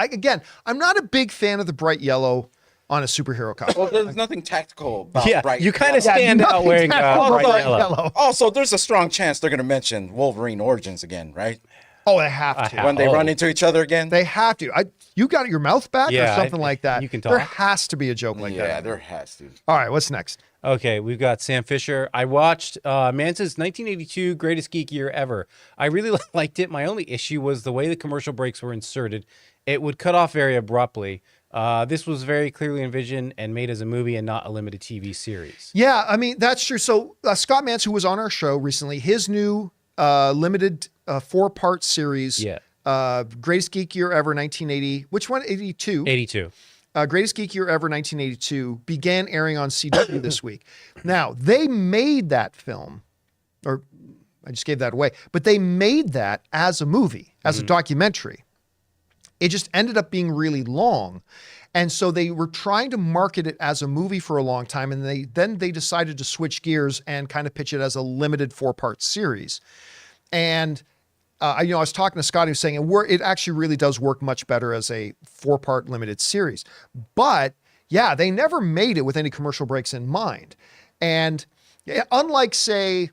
I'm not a big fan of the bright yellow on a superhero costume. Well, there's nothing tactical about bright you kind of stand out wearing bright yellow. Also, there's a strong chance they're going to mention Wolverine Origins again, right? Oh, they have to. When they run into each other again? They have to. You got your mouth back or something like that. You can talk. There has to be a joke like that. Yeah, there has to. All right, what's next? Okay, we've got Sam Fisher. I watched Mance's 1982 Greatest Geek Year Ever. I really liked it. My only issue was the way the commercial breaks were inserted. It would cut off very abruptly. This was very clearly envisioned and made as a movie and not a limited TV series. Yeah, I mean, that's true. So Scott Mance, who was on our show recently, his new limited 4-part series, Greatest Geek Year Ever 1980. Which one? 82? 82. Greatest Geek Year Ever 1982 began airing on CW this week. Now, they made that film, or I just gave that away, but they made that as a movie, as a documentary. It just ended up being really long. And so they were trying to market it as a movie for a long time. And they decided to switch gears and kind of pitch it as a limited 4-part series. And I was talking to Scott, who was saying it actually really does work much better as a 4-part limited series. But yeah, they never made it with any commercial breaks in mind. And unlike, say,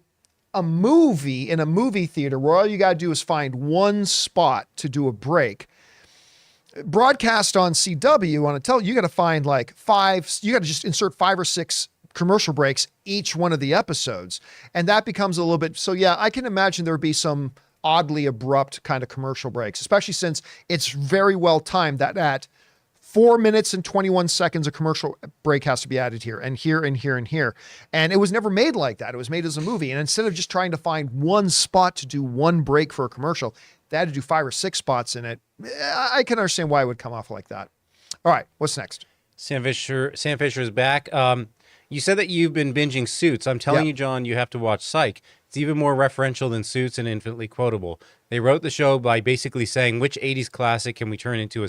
a movie in a movie theater where all you got to do is find one spot to do a break, broadcast on CW on a television, you got to find like 5, you got to just insert 5 or 6 commercial breaks each one of the episodes. And that becomes a little bit, so yeah, I can imagine there would be some oddly abrupt kind of commercial breaks, especially since it's very well timed that at 4 minutes and 21 seconds, a commercial break has to be added here and here and here and here. And it was never made like that. It was made as a movie. And instead of just trying to find one spot to do one break for a commercial, they had to do 5 or 6 spots in it. I can understand why it would come off like that. All right, what's next? Sam Fisher is back. You said that you've been binging Suits. I'm telling you, John, you have to watch Psych. It's even more referential than Suits and infinitely quotable. They wrote the show by basically saying, which 80s classic can we turn into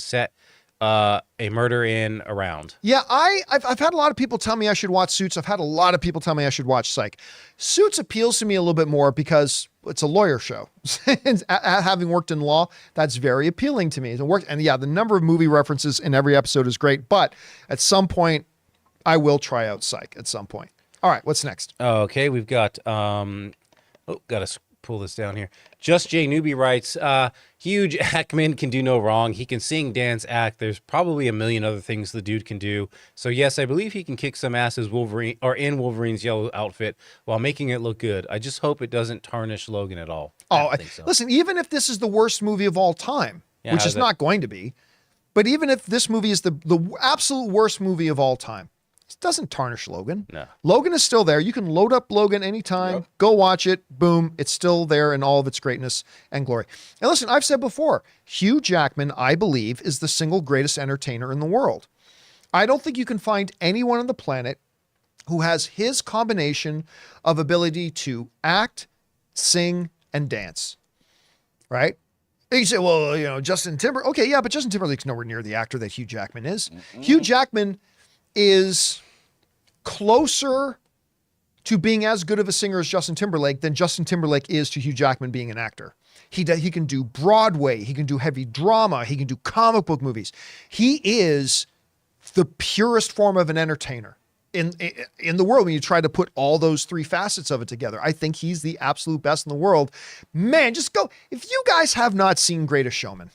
a murder in around? Yeah, I've had a lot of people tell me I should watch Suits. I've had a lot of people tell me I should watch Psych. Suits appeals to me a little bit more because it's a lawyer show. And having worked in law, that's very appealing to me. And yeah, the number of movie references in every episode is great, but at some point, I will try out Psych at some point. All right, what's next? Okay, we've got, got to pull this down here. Just J Newbie writes, Hugh Jackman can do no wrong. He can sing, dance, act. There's probably a million other things the dude can do. So yes, I believe he can kick some ass as Wolverine or in Wolverine's yellow outfit while making it look good. I just hope it doesn't tarnish Logan at all. I think so. Listen, even if this is the worst movie of all time, which is not going to be, but even if this movie is the absolute worst movie of all time, it doesn't tarnish Logan. No. Logan is still there. You can load up Logan anytime, go watch it, boom, it's still there in all of its greatness and glory. And listen, I've said before, Hugh Jackman, I believe, is the single greatest entertainer in the world. I don't think you can find anyone on the planet who has his combination of ability to act, sing, and dance, right? And you say, well, Justin Timberlake. Okay, yeah, but Justin Timberlake's nowhere near the actor that Hugh Jackman is. Mm-hmm. Hugh Jackman is closer to being as good of a singer as Justin Timberlake than Justin Timberlake is to Hugh Jackman being an actor. He can do Broadway. He can do heavy drama. He can do comic book movies. He is the purest form of an entertainer in the world when you try to put all those 3 facets of it together. I think he's the absolute best in the world. Man, just go. If you guys have not seen Greatest Showman,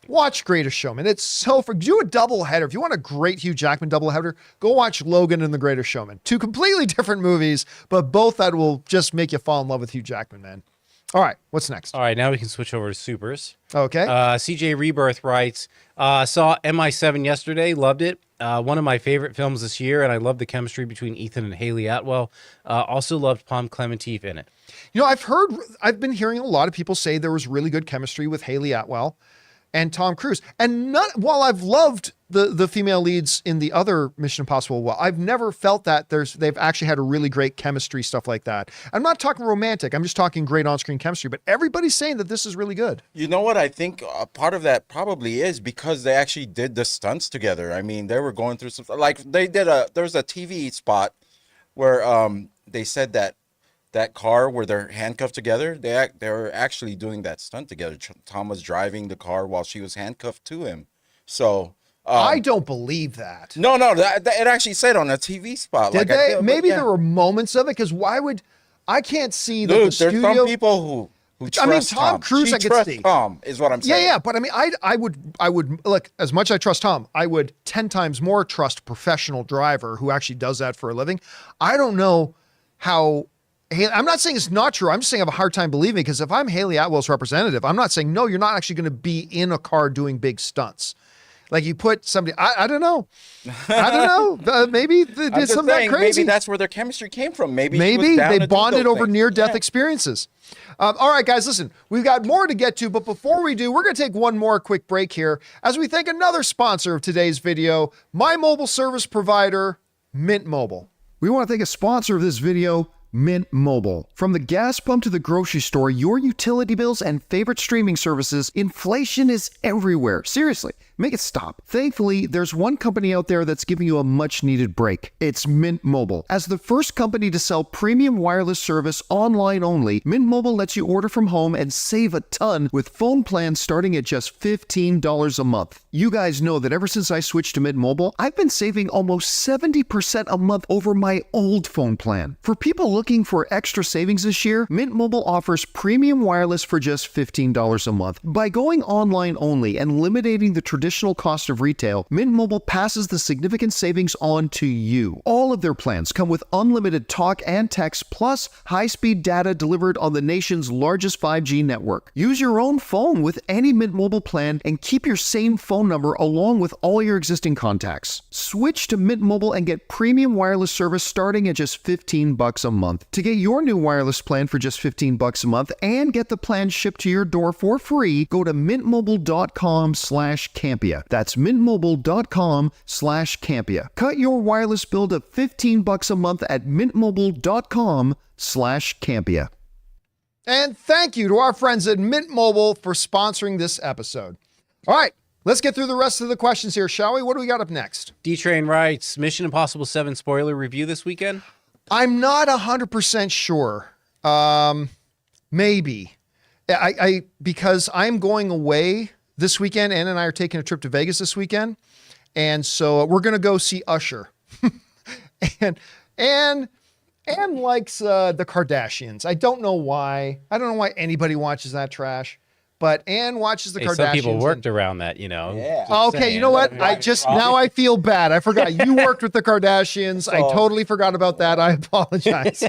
watch Greatest Showman. It's so do a double header. If you want a great Hugh Jackman double header, go watch Logan and The Greatest Showman. 2 completely different movies, but both that will just make you fall in love with Hugh Jackman, man. All right, what's next? All right, now we can switch over to Supers. Okay. CJ Rebirth writes, saw MI7 yesterday, loved it. One of my favorite films this year, and I love the chemistry between Ethan and Haley Atwell. Also loved Pom Clementif in it. I've been hearing a lot of people say there was really good chemistry with Haley Atwell and Tom Cruise. And while I've loved the female leads in the other Mission Impossible, I've never felt that they've actually had a really great chemistry, stuff like that. I'm not talking romantic. I'm just talking great on-screen chemistry. But everybody's saying that this is really good. You know what? I think part of that probably is because they actually did the stunts together. I mean, they were going through some, like they did there's a TV spot where they said that car where they're handcuffed together, they were actually doing that stunt together. Tom was driving the car while she was handcuffed to him. So I don't believe that. No, it actually said on a TV spot. Did they? Maybe there were moments of it, because I can't see that the studio. There's some people who trust Tom Cruise, I could see. Tom is what I'm saying. Yeah, but I mean, I would look, as much as I trust Tom, I would 10 times more trust a professional driver who actually does that for a living. I don't know how. I'm not saying it's not true. I'm just saying I have a hard time believing, because if I'm Haley Atwell's representative, I'm not saying, no, you're not actually going to be in a car doing big stunts. Like you put somebody, I don't know. I don't know. Maybe they I'm did just something saying, crazy. maybe that's where their chemistry came from. Maybe she was Maybe down they to do bonded those over things. near-death Yeah. experiences. All right, guys, listen, we've got more to get to, but before we do, we're going to take one more quick break here as we thank another sponsor of today's video, my mobile service provider, Mint Mobile. We want to thank a sponsor of this video, Mint Mobile. From the gas pump to the grocery store, your utility bills and favorite streaming services, inflation is everywhere. Seriously, make it stop. Thankfully, there's one company out there that's giving you a much-needed break. It's Mint Mobile. As the first company to sell premium wireless service online only, Mint Mobile lets you order from home and save a ton with phone plans starting at just $15 a month. You guys know that ever since I switched to Mint Mobile, I've been saving almost 70% a month over my old phone plan. For people looking for extra savings this year, Mint Mobile offers premium wireless for just $15 a month. By going online only and eliminating the traditional cost of retail, Mint Mobile passes the significant savings on to you. All of their plans come with unlimited talk and text plus high-speed data delivered on the nation's largest 5G network. Use your own phone with any Mint Mobile plan and keep your same phone number along with all your existing contacts. Switch to Mint Mobile and get premium wireless service starting at just $15 a month. To get your new wireless plan for just $15 a month and get the plan shipped to your door for free, go to mintmobile.com/Campea. That's mintmobile.com/Campea. Cut your wireless bill to $15 a month at mintmobile.com/Campea. And thank you to our friends at Mint Mobile for sponsoring this episode. All right, let's get through the rest of the questions here, shall we? What do we got up next? D-Train writes, Mission Impossible 7 spoiler review this weekend? I'm not 100% sure. Maybe. Because I'm going away this weekend. Ann and I are taking a trip to Vegas this weekend. And so we're going to go see Usher. and likes the Kardashians. I don't know why. I don't know why anybody watches that trash. But Ann watches the Hey, Kardashians. some people worked around that, you know. Yeah. Just Okay, saying. you know what? Now I feel bad. I forgot you worked with the Kardashians. I totally forgot about that. I apologize.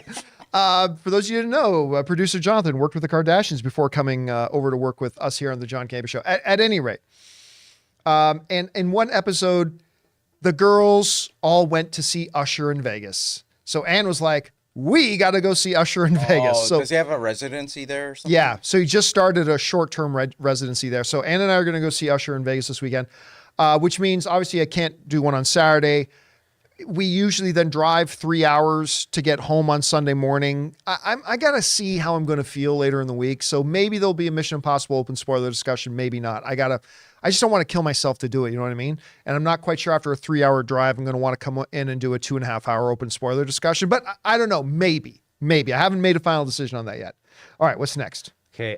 For those of you who didn't know, producer Jonathan worked with the Kardashians before coming over to work with us here on the John Campea Show. At any rate, and in one episode, the girls all went to see Usher in Vegas. So Ann was like, we got to go see Usher in Vegas. So does he have a residency there or something? yeah, so he just started a short-term residency there. So Ann and I are going to go see Usher in Vegas this weekend, which means obviously I can't do one on Saturday. We usually then drive 3 hours to get home on Sunday morning. I got to see how I'm going to feel later in the week. So maybe there'll be a Mission Impossible open spoiler discussion, maybe not. I just don't want to kill myself to do it. You know what I mean? And I'm not quite sure after a 3 hour drive, I'm going to want to come in and do a 2.5 hour open spoiler discussion, but I don't know. Maybe. I haven't made a final decision on that yet. All right. What's next? Okay,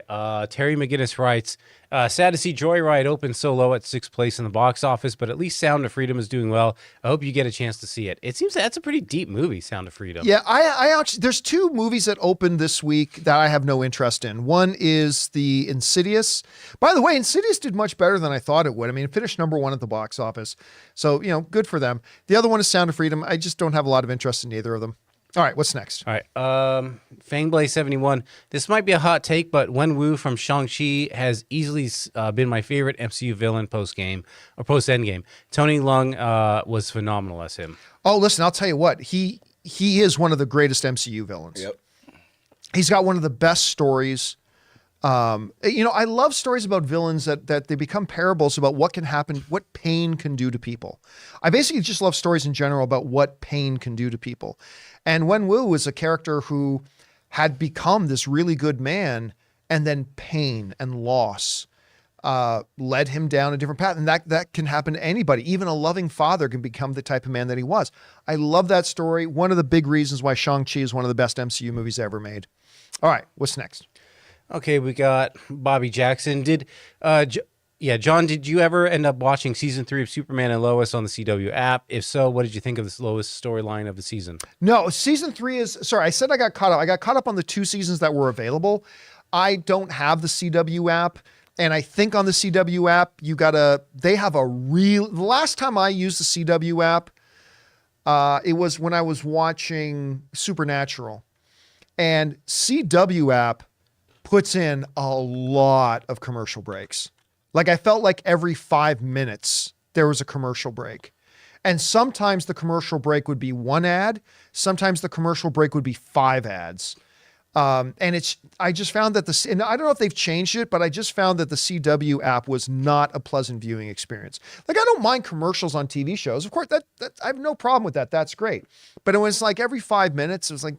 Terry McGinnis writes, sad to see Joyride open so low at 6th place in the box office, but at least Sound of Freedom is doing well. I hope you get a chance to see it. It seems that's a pretty deep movie, Sound of Freedom. Yeah, I actually, there's two movies that opened this week that I have no interest in. One is the Insidious. By the way, Insidious did much better than I thought it would. I mean, it finished #1 at the box office. So, good for them. The other one is Sound of Freedom. I just don't have a lot of interest in either of them. All right, what's next? All right. Fangblaze71. This might be a hot take, but Wenwu from Shang-Chi has easily been my favorite MCU villain post-game or post-Endgame. Tony Leung was phenomenal as him. Oh, listen, I'll tell you what. He is one of the greatest MCU villains. Yep. He's got one of the best stories. I love stories about villains that they become parables about what can happen, what pain can do to people. I basically just love stories in general about what pain can do to people. And Wenwu is a character who had become this really good man, and then pain and loss led him down a different path. And that can happen to anybody. Even a loving father can become the type of man that he was. I love that story. One of the big reasons why Shang-Chi is one of the best MCU movies ever made. All right, what's next? Okay, we got Bobby Jackson. John, did you ever end up watching season 3 of Superman and Lois on the CW app? If so, what did you think of this Lois storyline of the season? No, season 3 is, sorry, I said I got caught up. I got caught up on the 2 seasons that were available. I don't have the CW app. And I think on the CW app, they have the last time I used the CW app, it was when I was watching Supernatural. And CW app puts in a lot of commercial breaks. Like I felt like every 5 minutes there was a commercial break. And sometimes the commercial break would be one ad. Sometimes the commercial break would be 5 ads. And I just found that and I don't know if they've changed it, but I just found that the CW app was not a pleasant viewing experience. Like, I don't mind commercials on TV shows. Of course, that I have no problem with that. That's great. But it was like every 5 minutes, it was like,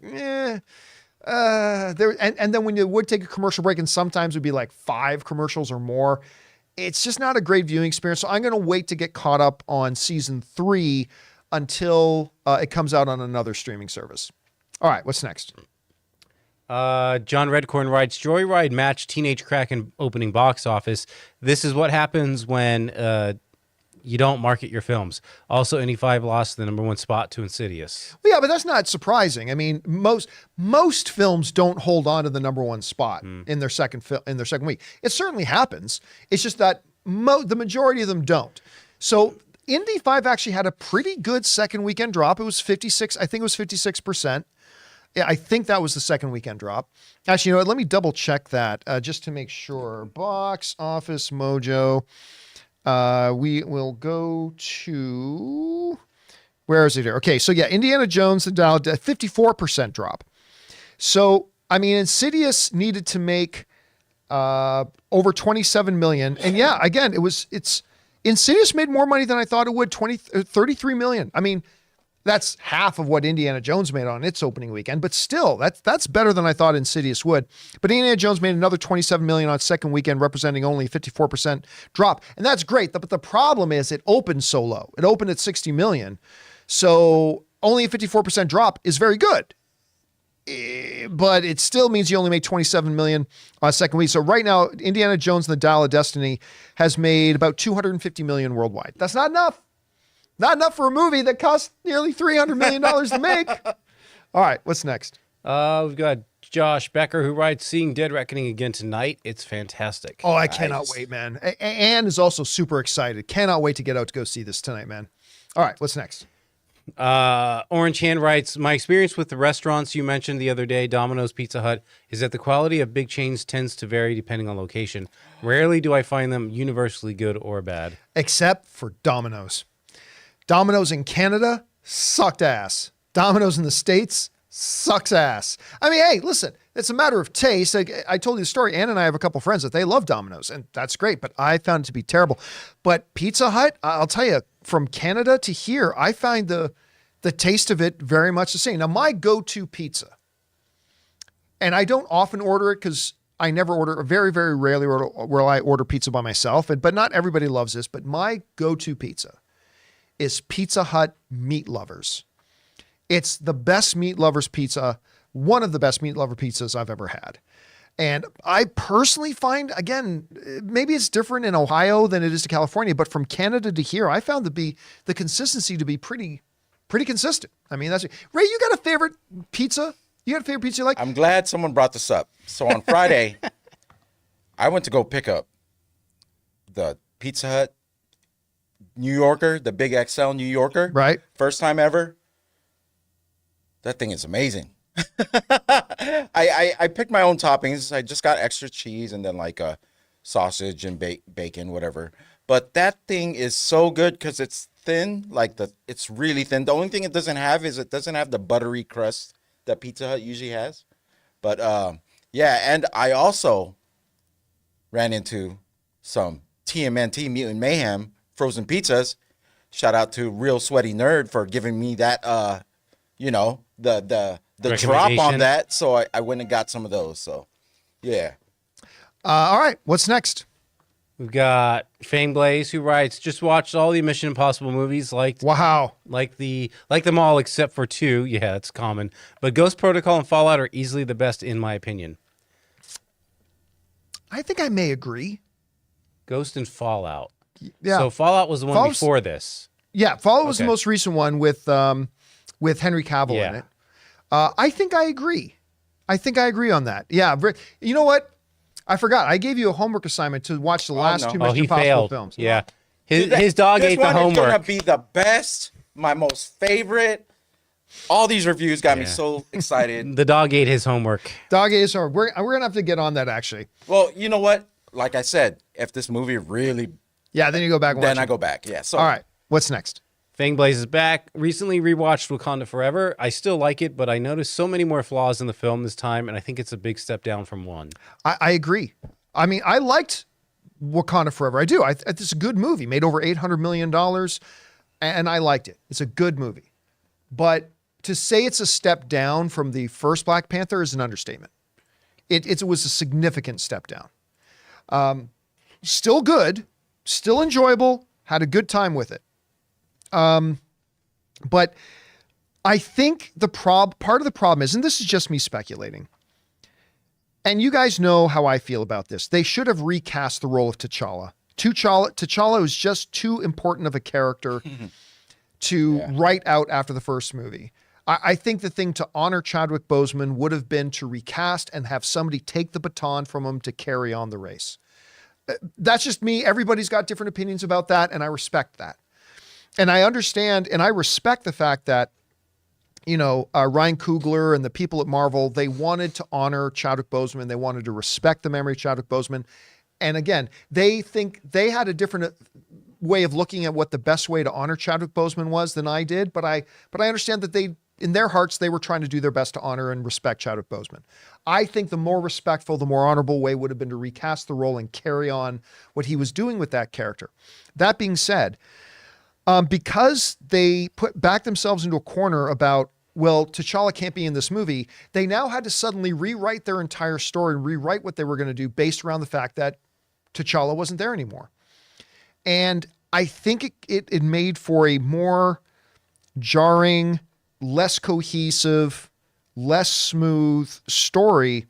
and then when you would take a commercial break, and sometimes it would be like 5 commercials or more, it's just not a great viewing experience. So I'm going to wait to get caught up on season 3 until it comes out on another streaming service. All right, what's next? John Redcorn writes, Joyride matched Teenage Kraken opening box office. This is what happens when you don't market your films. Also, Indy 5 lost the #1 spot to Insidious. Well, yeah, but that's not surprising. I mean, most films don't hold on to the #1 spot in their second week. It certainly happens. It's just that the majority of them don't. So Indy 5 actually had a pretty good second weekend drop. It was 56. I think it was 56%. Yeah, I think that was the second weekend drop. Actually, you know what? Let me double check that just to make sure. Box Office Mojo. We will go to, where is it here? Okay, so yeah, Indiana Jones, the Dow, 54% drop. So, I mean, Insidious needed to make over 27 million. And yeah, again, Insidious made more money than I thought it would, 33 million. I mean, that's half of what Indiana Jones made on its opening weekend, but still, that's better than I thought Insidious would. But Indiana Jones made another 27 million on its second weekend, representing only a 54% drop. And that's great. But the problem is it opened so low. It opened at 60 million. So only a 54% drop is very good. But it still means you only made 27 million on second week. So right now, Indiana Jones and the Dial of Destiny has made about 250 million worldwide. That's not enough. Not enough for a movie that cost nearly $300 million to make. All right, what's next? We've got Josh Becker, who writes, seeing Dead Reckoning again tonight. It's fantastic. Oh, I cannot wait, man. Anne is also super excited. Cannot wait to get out to go see this tonight, man. All right, what's next? Orange Hand writes, my experience with the restaurants you mentioned the other day, Domino's, Pizza Hut, is that the quality of big chains tends to vary depending on location. Rarely do I find them universally good or bad. Except for Domino's. Domino's in Canada sucked ass. Domino's in the States sucks ass. I mean, hey, listen, it's a matter of taste. I told you the story. Ann and I have a couple friends that they love Domino's, and that's great, but I found it to be terrible. But Pizza Hut, I'll tell you, from Canada to here, I find the taste of it very much the same. Now, my go-to pizza, and I don't often order it because I never order, very, very rarely will I order pizza by myself, but not everybody loves this, but my go-to pizza is Pizza Hut Meat Lovers. It's the best Meat Lovers pizza, one of the best Meat Lover pizzas I've ever had. And I personally find, again, maybe it's different in Ohio than it is to California, but from Canada to here, I found the consistency to be pretty consistent. I mean, that's Ray, you got a favorite pizza? You got a favorite pizza you like? I'm glad someone brought this up. So on Friday, I went to go pick up the Pizza Hut New Yorker, the Big XL New Yorker. Right. First time ever. That thing is amazing. I picked my own toppings. I just got extra cheese and then like a sausage and bacon, whatever. But that thing is so good because it's thin, it's really thin. The only thing it doesn't have is it doesn't have the buttery crust that Pizza Hut usually has. But yeah, and I also ran into some TMNT Mutant Mayhem frozen pizzas. Shout out to Real Sweaty Nerd for giving me that the drop on that. So I went and got some of those. So yeah. All right, what's next? We've got Fame Blaze, who writes, just watched all the Mission Impossible movies, liked them all except for 2. Yeah, that's common. But Ghost Protocol and Fallout are easily the best in my opinion. I think I may agree. Ghost and Fallout. Yeah. So Fallout was the one before this. Yeah, Fallout was the most recent one with Henry Cavill in it. I think I agree. I think I agree on that. Yeah. You know what? I forgot. I gave you a homework assignment to watch the last 2 Mission Impossible films. Yeah. His dog ate the homework. This one is going to be the best, my most favorite. All these reviews got me so excited. The dog ate his homework. Dog ate his homework. We're going to have to get on that, actually. Well, you know what? Like I said, if this movie really Yeah, then you go back and watch Then I it. go back. Yeah. So All right, what's next? Fang Blazes back. Recently rewatched Wakanda Forever. I still like it, but I noticed so many more flaws in the film this time, and I think it's a big step down from one. I agree. I mean, I liked Wakanda Forever. I do. It's a good movie. Made over $800 million, and I liked it. It's a good movie. But to say it's a step down from the first Black Panther is an understatement. It was a significant step down. Still good, still enjoyable, had a good time with it. But I think part of the problem is, and this is just me speculating, and you guys know how I feel about this. They should have recast the role of T'Challa. T'Challa was just too important of a character to write out after the first movie. I think the thing to honor Chadwick Boseman would have been to recast and have somebody take the baton from him to carry on the race. That's just me. Everybody's got different opinions about that, and I respect that. And I understand and I respect the fact that, Ryan Coogler and the people at Marvel, they wanted to honor Chadwick Boseman. They wanted to respect the memory of Chadwick Boseman. And again, they think they had a different way of looking at what the best way to honor Chadwick Boseman was than I did. But I understand that in their hearts, they were trying to do their best to honor and respect Chadwick Boseman. I think the more respectful, the more honorable way would have been to recast the role and carry on what he was doing with that character. That being said, because they backed themselves into a corner about, well, T'Challa can't be in this movie, they now had to suddenly rewrite their entire story and rewrite what they were going to do based around the fact that T'Challa wasn't there anymore. And I think it made for a more jarring, less cohesive, less smooth story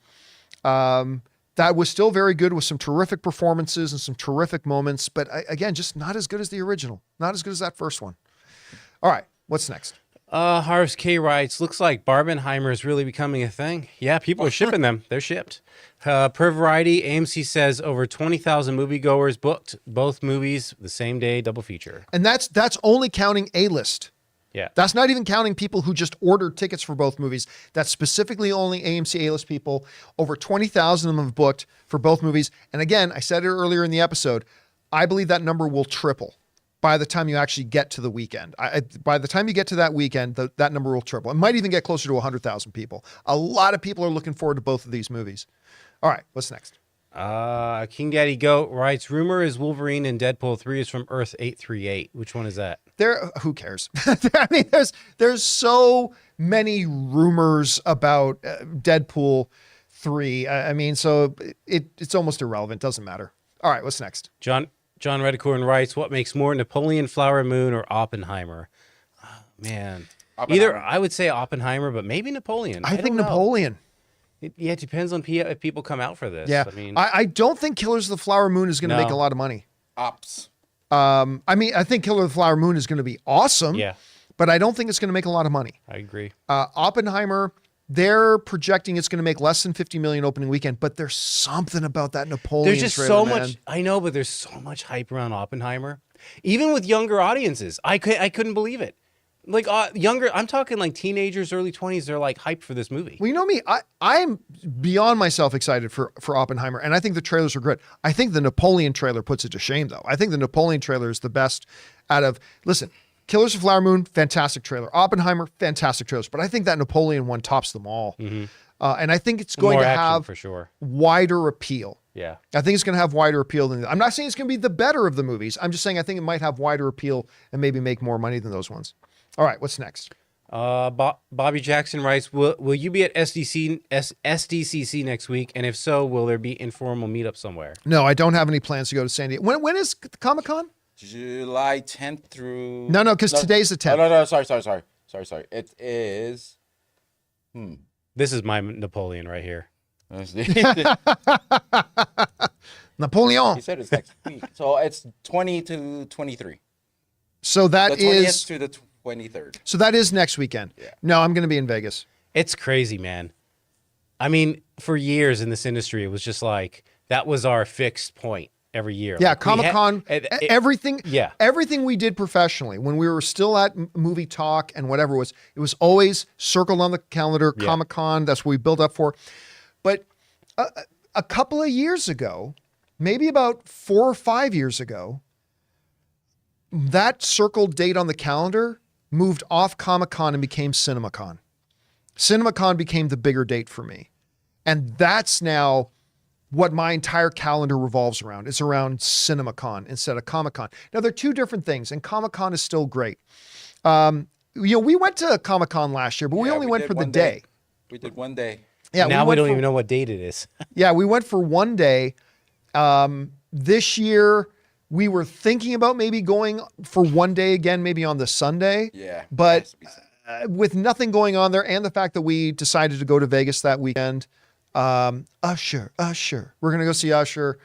that was still very good with some terrific performances and some terrific moments. But again, just not as good as the original. Not as good as that first one. All right, what's next? Harvest K writes, looks like Barbenheimer is really becoming a thing. Yeah, people are shipping them. They're shipped. Per Variety, AMC says over 20,000 moviegoers booked both movies the same day, double feature. And that's only counting A-list. Yeah. That's not even counting people who just ordered tickets for both movies. That's specifically only AMC A-list people. Over 20,000 of them have booked for both movies. And again, I said it earlier in the episode, I believe that number will triple by the time you actually get to the weekend. By the time you get to that weekend, that number will triple. It might even get closer to 100,000 people. A lot of people are looking forward to both of these movies. All right, what's next? King Daddy Goat writes, rumor is Wolverine in Deadpool 3 is from Earth 838. Which one is that? Who cares? I mean, there's so many rumors about Deadpool 3. I mean, so it's almost irrelevant. Doesn't matter. All right, what's next? John Redicorn writes, what makes more, Napoleon Flower Moon or Oppenheimer? Oh, man. Either I would say Oppenheimer, but maybe Napoleon. I think don't know. Napoleon. It depends on if people come out for this. Yeah. I mean, I don't think Killers of the Flower Moon is going to make a lot of money. Ops. I mean, I think Killer of the Flower Moon is going to be awesome. Yeah. But I don't think it's going to make a lot of money. I agree. Oppenheimer, they're projecting it's going to make less than 50 million opening weekend, but there's something about that Napoleon There's just trailer, so man. much. I know, but there's so much hype around Oppenheimer, even with younger audiences. I couldn't believe it. Like younger, I'm talking like teenagers, early 20s. They're like hyped for this movie. Well, you know me, I'm beyond myself excited for Oppenheimer, and I think the trailers are good. I think the Napoleon trailer puts it to shame, though. I think the Napoleon trailer is the best out of, listen, Killers of the Flower Moon, fantastic trailer. Oppenheimer, fantastic trailers. But I think that Napoleon one tops them all. Mm-hmm. And I think it's going More to action, have for sure. wider appeal. Yeah. I think it's going to have wider appeal than, I'm not saying it's going to be the better of the movies. I'm just saying I think it might have wider appeal and maybe make more money than those ones. All right, what's next? Bobby Jackson writes, will you be at SDCC next week? And if so, will there be informal meetup somewhere? No, I don't have any plans to go to San Diego. When is Comic-Con? July 10th through... No, because today's the 10th. No, sorry. It is... This is my Napoleon right here. Napoleon. He said it's next week. So it's 20 to 23. So that The 20th is... to the 23rd. So that is next weekend. Yeah. No, I'm going to be in Vegas. It's crazy, man. I mean, for years in this industry, it was just like, that was our fixed point every year. Yeah, Like, Comic-Con, everything. Yeah. Everything we did professionally when we were still at Movie Talk and whatever it was always circled on the calendar, Yeah. Comic-Con, that's what we built up for. But a couple of years ago, maybe about 4 or 5 years ago, that circled date on the calendar moved off Comic-Con and became CinemaCon. CinemaCon became the bigger date for me. And that's now what my entire calendar revolves around. It's around CinemaCon instead of Comic-Con. Now, they're two different things, and Comic-Con is still great. We went to Comic-Con last year, but we only went for the day. We did one day. Yeah, Now we went don't for- even know what date it is. Yeah, we went for one day. This year, we were thinking about maybe going for one day again, maybe on the Sunday. Yeah. But has to be Sunday. with nothing going on there and the fact that we decided to go to Vegas that weekend, Usher, we're going to go see Usher.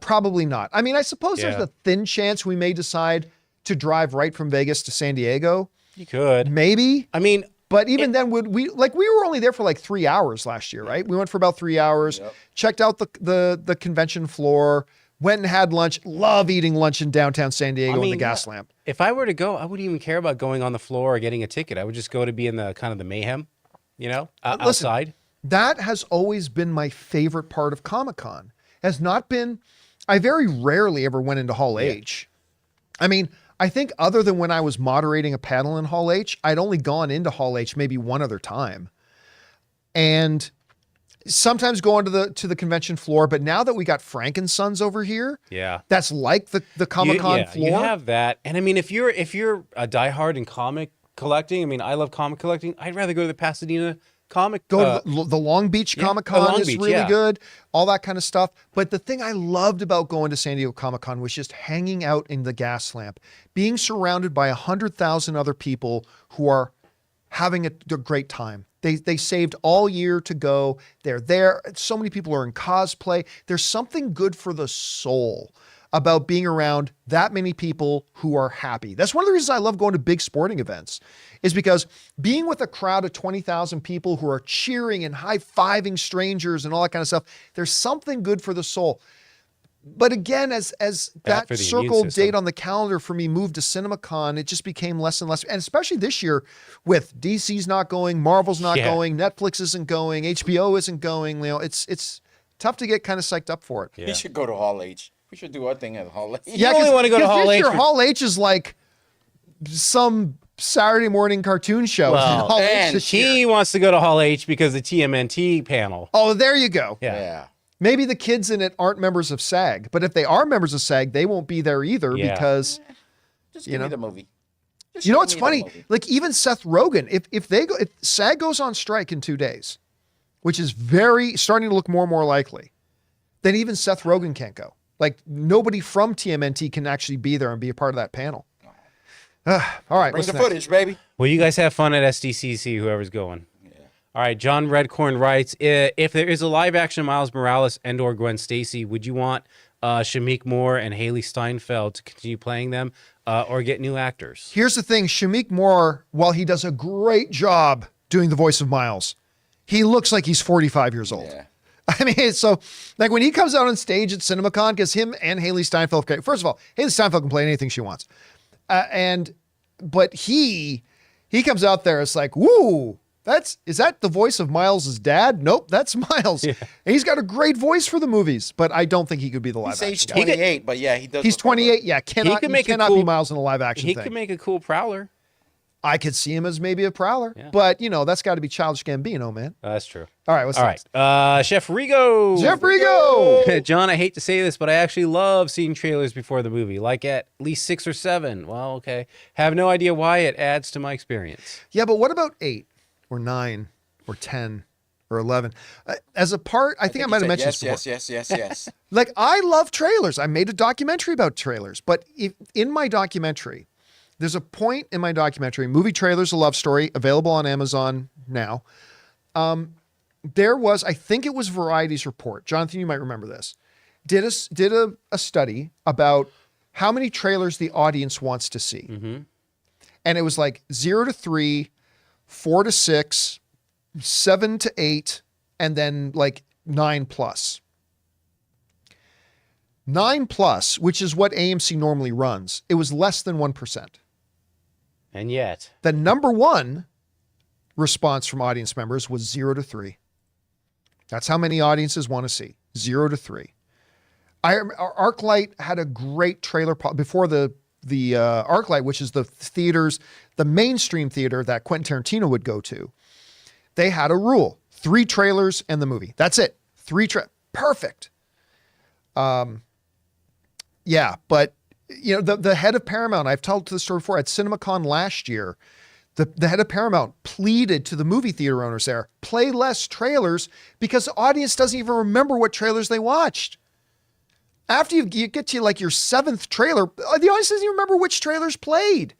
Probably not. I mean, I suppose there's Yeah. a thin chance we may decide to drive right from Vegas to San Diego. You could. Maybe. I mean, But even then, we were only there for like 3 hours last year, right? We went for about 3 hours, checked out the convention floor, went and had lunch. Love eating lunch in downtown San Diego in the gas lamp. if I were to go, I wouldn't even care about going on the floor or getting a ticket. I would just go to be in the kind of the mayhem, Listen, outside. That has always been my favorite part of Comic-Con. Has not been, I very rarely ever went into Hall H. I mean, I think other than when I was moderating a panel in Hall H, I'd only gone into Hall H maybe one other time. And sometimes go onto the convention floor, but now that we got Frank and Sons over here, Yeah. that's like the Comic-Con floor. You have that. And I mean, if you're a diehard in comic collecting, I mean, I love comic collecting. I'd rather go to the Pasadena comic. Go to the Long Beach Comic-Con Long is Beach, really yeah. good, all that kind of stuff. But the thing I loved about going to San Diego Comic-Con was just hanging out in the gas lamp, being surrounded by 100,000 other people who are having a great time. They saved all year to go. They're there. So many people are in cosplay. There's something good for the soul about being around that many people who are happy. That's one of the reasons I love going to big sporting events, is because being with a crowd of 20,000 people who are cheering and high-fiving strangers and all that kind of stuff, there's something good for the soul. But again, as that for the immune circle system. date on the calendar for me moved to CinemaCon, it just became less and less. And especially this year with DC's not going, Marvel's not going, Netflix isn't going, HBO isn't going. You know, it's tough to get kind of psyched up for it. Yeah. We should go to Hall H. We should do our thing at Hall H. Yeah, only 'cause- wanna go to 'cause Hall this H year, for- Hall H is like some Saturday morning cartoon show. Well, Hall H and this year. He wants to go to Hall H because the TMNT panel. Oh, there you go. Yeah. Yeah. Maybe the kids in it aren't members of SAG, but if they are members of SAG, they won't be there either Yeah. because Just You give know? me the movie. Just you know give what's me the funny? movie. Like even Seth Rogen, if SAG goes on strike in 2 days, which is starting to look more and more likely, then even Seth Rogen can't go. Like nobody from TMNT can actually be there and be a part of that panel. All right, Bring what's the next? footage, baby. Well, you guys have fun at SDCC, whoever's going. All right, John Redcorn writes, if there is a live action Miles Morales and or Gwen Stacy, would you want Shamik Moore and Haley Steinfeld to continue playing them or get new actors? Here's the thing, Shamik Moore, while he does a great job doing the voice of Miles, he looks like he's 45 years old. Yeah. I mean, so like when he comes out on stage at CinemaCon, because him and Haley Steinfeld, first of all, Haley Steinfeld can play anything she wants. But he comes out there, it's like, woo, is that the voice of Miles' dad? Nope, that's Miles. Yeah. And he's got a great voice for the movies, but I don't think he could be the live He's action age guy. 28, but yeah, he does. He's look older. 28, yeah, He cannot be cool- Miles in a live action He thing. could make a cool Prowler. I could see him as maybe a Prowler, Yeah. but that's got to be Childish Gambino, man. That's true. All right, what's All next? right, Chef Rigo. Jeff Rigo! John, I hate to say this, but I actually love seeing trailers before the movie, like at least 6 or 7. Well, okay. Have no idea why. It adds to my experience. Yeah, but what about 8 or 9 or 10 or 11? As a part, I think I might have mentioned yes, this before. yes. Like, I love trailers. I made a documentary about trailers, but in my documentary, there's a point in my documentary, Movie Trailers, A Love Story, available on Amazon now. There was, I think it was Variety's report. Jonathan, you might remember this. Did a study about how many trailers the audience wants to see. Mm-hmm. And it was like 0 to 3, 4 to 6, 7 to 8, and then like 9 plus. 9 plus, which is what AMC normally runs, it was less than 1%. And yet, The number one response from audience members was 0 to 3. That's how many audiences want to see, 0 to 3. ArcLight had a great trailer before the ArcLight, which is the theaters, the mainstream theater that Quentin Tarantino would go to, they had a rule: 3 trailers and the movie. That's it. 3 perfect. Yeah, but you know, the head of Paramount, I've told the story before, at CinemaCon last year, the head of Paramount pleaded to the movie theater owners there, play less trailers because the audience doesn't even remember what trailers they watched. After you get to like your 7th trailer, the audience doesn't even remember which trailers played.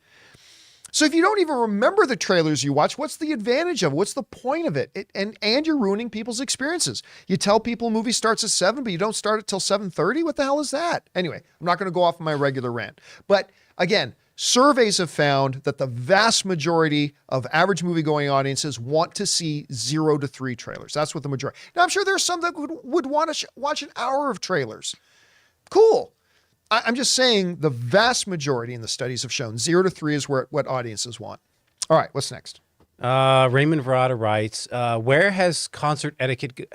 So if you don't even remember the trailers you watch, what's the advantage of it? What's the point of it? And you're ruining people's experiences. You tell people a movie starts at 7, but you don't start it till 7:30. What the hell is that? Anyway, I'm not going to go off on my regular rant. But again, surveys have found that the vast majority of average movie-going audiences want to see 0 to 3 trailers. That's what the majority. Now, I'm sure there's some that would want to watch an hour of trailers. Cool. I'm just saying the vast majority in the studies have shown 0 to 3 is what audiences want. All right, what's next? Raymond Verada writes, where has concert etiquette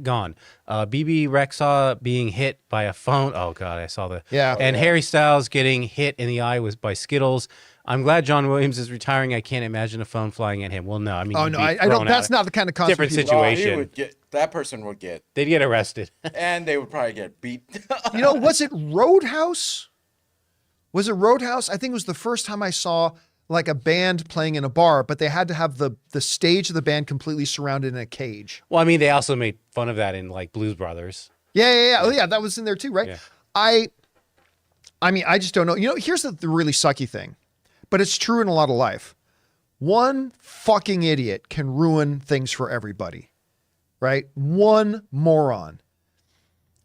gone? BB Rexha being hit by a phone. Oh, God, I saw that. Yeah. And Harry Styles getting hit in the eye by Skittles. I'm glad John Williams is retiring. I can't imagine a phone flying at him. Well, no. I mean, Oh, no, I don't. That's not the kind of concert. Different people- situation. Oh, he would that person would get, They'd get arrested. and they would probably get beat. You know, was it Roadhouse? Was it Roadhouse? I think it was the first time I saw like a band playing in a bar, but they had to have the stage of the band completely surrounded in a cage. Well, I mean, they also made fun of that in like Blues Brothers. Yeah. Oh, yeah, that was in there too, right? Yeah. I mean, I just don't know. You know, here's the really sucky thing, but it's true in a lot of life. One fucking idiot can ruin things for everybody, right? One moron.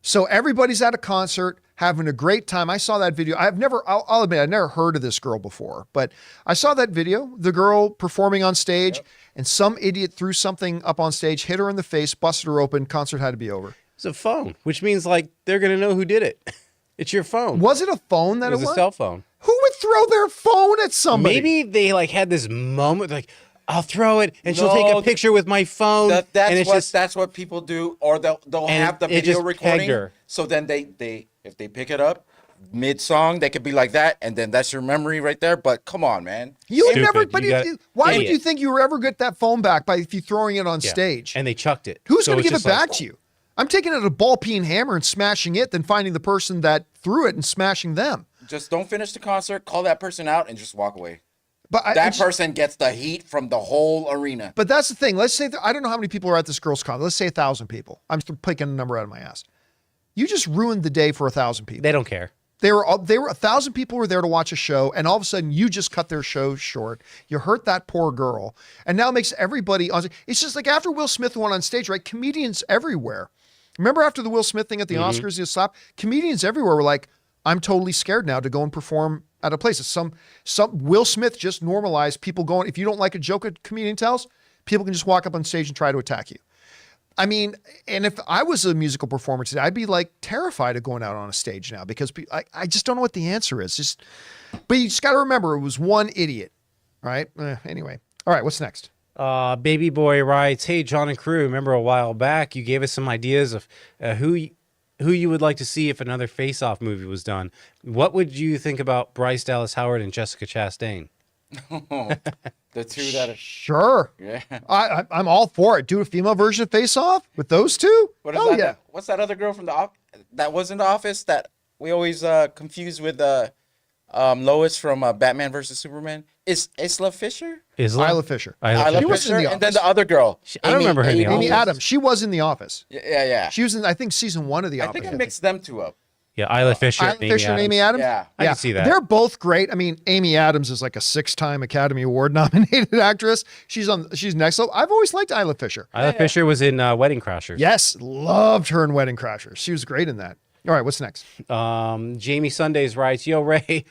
So everybody's at a concert having a great time. I saw that video. I'll admit, I've never heard of this girl before, but I saw that video, the girl performing on stage, and some idiot threw something up on stage, hit her in the face, busted her open, concert had to be over. It's a phone, which means like they're going to know who did it. It's your phone. Was it a phone that It was a cell phone. Who would throw their phone at somebody? Maybe they like had this moment like, I'll throw it and she'll take a picture with my phone. and it's just, That's what people do, or they'll And have the it video just recording. pegged her. So then they if they pick it up mid song, they could be like that, and then that's your memory right there. But come on, man. You would Stupid. never, but why would idiot. you think you would ever get that phone back if you throwing it on yeah. stage? And they chucked it. Who's So going to it's give it just like, back to you? I'm taking it at a ball peen hammer and smashing it, then finding the person that threw it and smashing them. Just don't finish the concert, call that person out, and just walk away. But That person gets the heat from the whole arena. But that's the thing. Let's say I don't know how many people are at this girl's concert. Let's say 1,000 people. I'm just picking a number out of my ass. You just ruined the day for 1,000 people. They don't care. They were 1,000 people were there to watch a show, and all of a sudden you just cut their show short. You hurt that poor girl, and now it makes everybody on. It's just like after Will Smith went on stage, right? Comedians everywhere. Remember after the Will Smith thing at the Oscars, he stopped. Comedians everywhere were like, "I'm totally scared now to go and perform at a place." It's some Will Smith just normalized people going. If you don't like a joke a comedian tells, people can just walk up on stage and try to attack you. I mean, and if I was a musical performer today, I'd be like terrified of going out on a stage now because I just don't know what the answer is. But you just got to remember, it was one idiot, right? Anyway. All right, what's next? Baby Boy writes, hey, John and crew, remember a while back you gave us some ideas of who you would like to see if another Face-Off movie was done. What would you think about Bryce Dallas Howard and Jessica Chastain? The two that are Sure. yeah. I'm all for it. Do a female version of Face Off with those two? What is Oh, that? yeah. What's that other girl from that was in the office that we always confuse with Lois from Batman versus Superman? Is Isla Fisher? Isla Fisher. Isla She was Fisher, in The and then Office. the other girl. I don't remember her in The Amy Office. Adams. She was in The Office. Yeah. She was in, I think, season 1 of The I Office. think I mixed them two up. Yeah, Isla Fisher, Isla Fisher and Amy Adams? Yeah. I can see that. They're both great. I mean, Amy Adams is like a 6-time Academy Award nominated actress. She's next level. I've always liked Isla Fisher. Isla Fisher was in Wedding Crashers. Yes, loved her in Wedding Crashers. She was great in that. All right, what's next? Jamie Sundays writes, yo, Ray,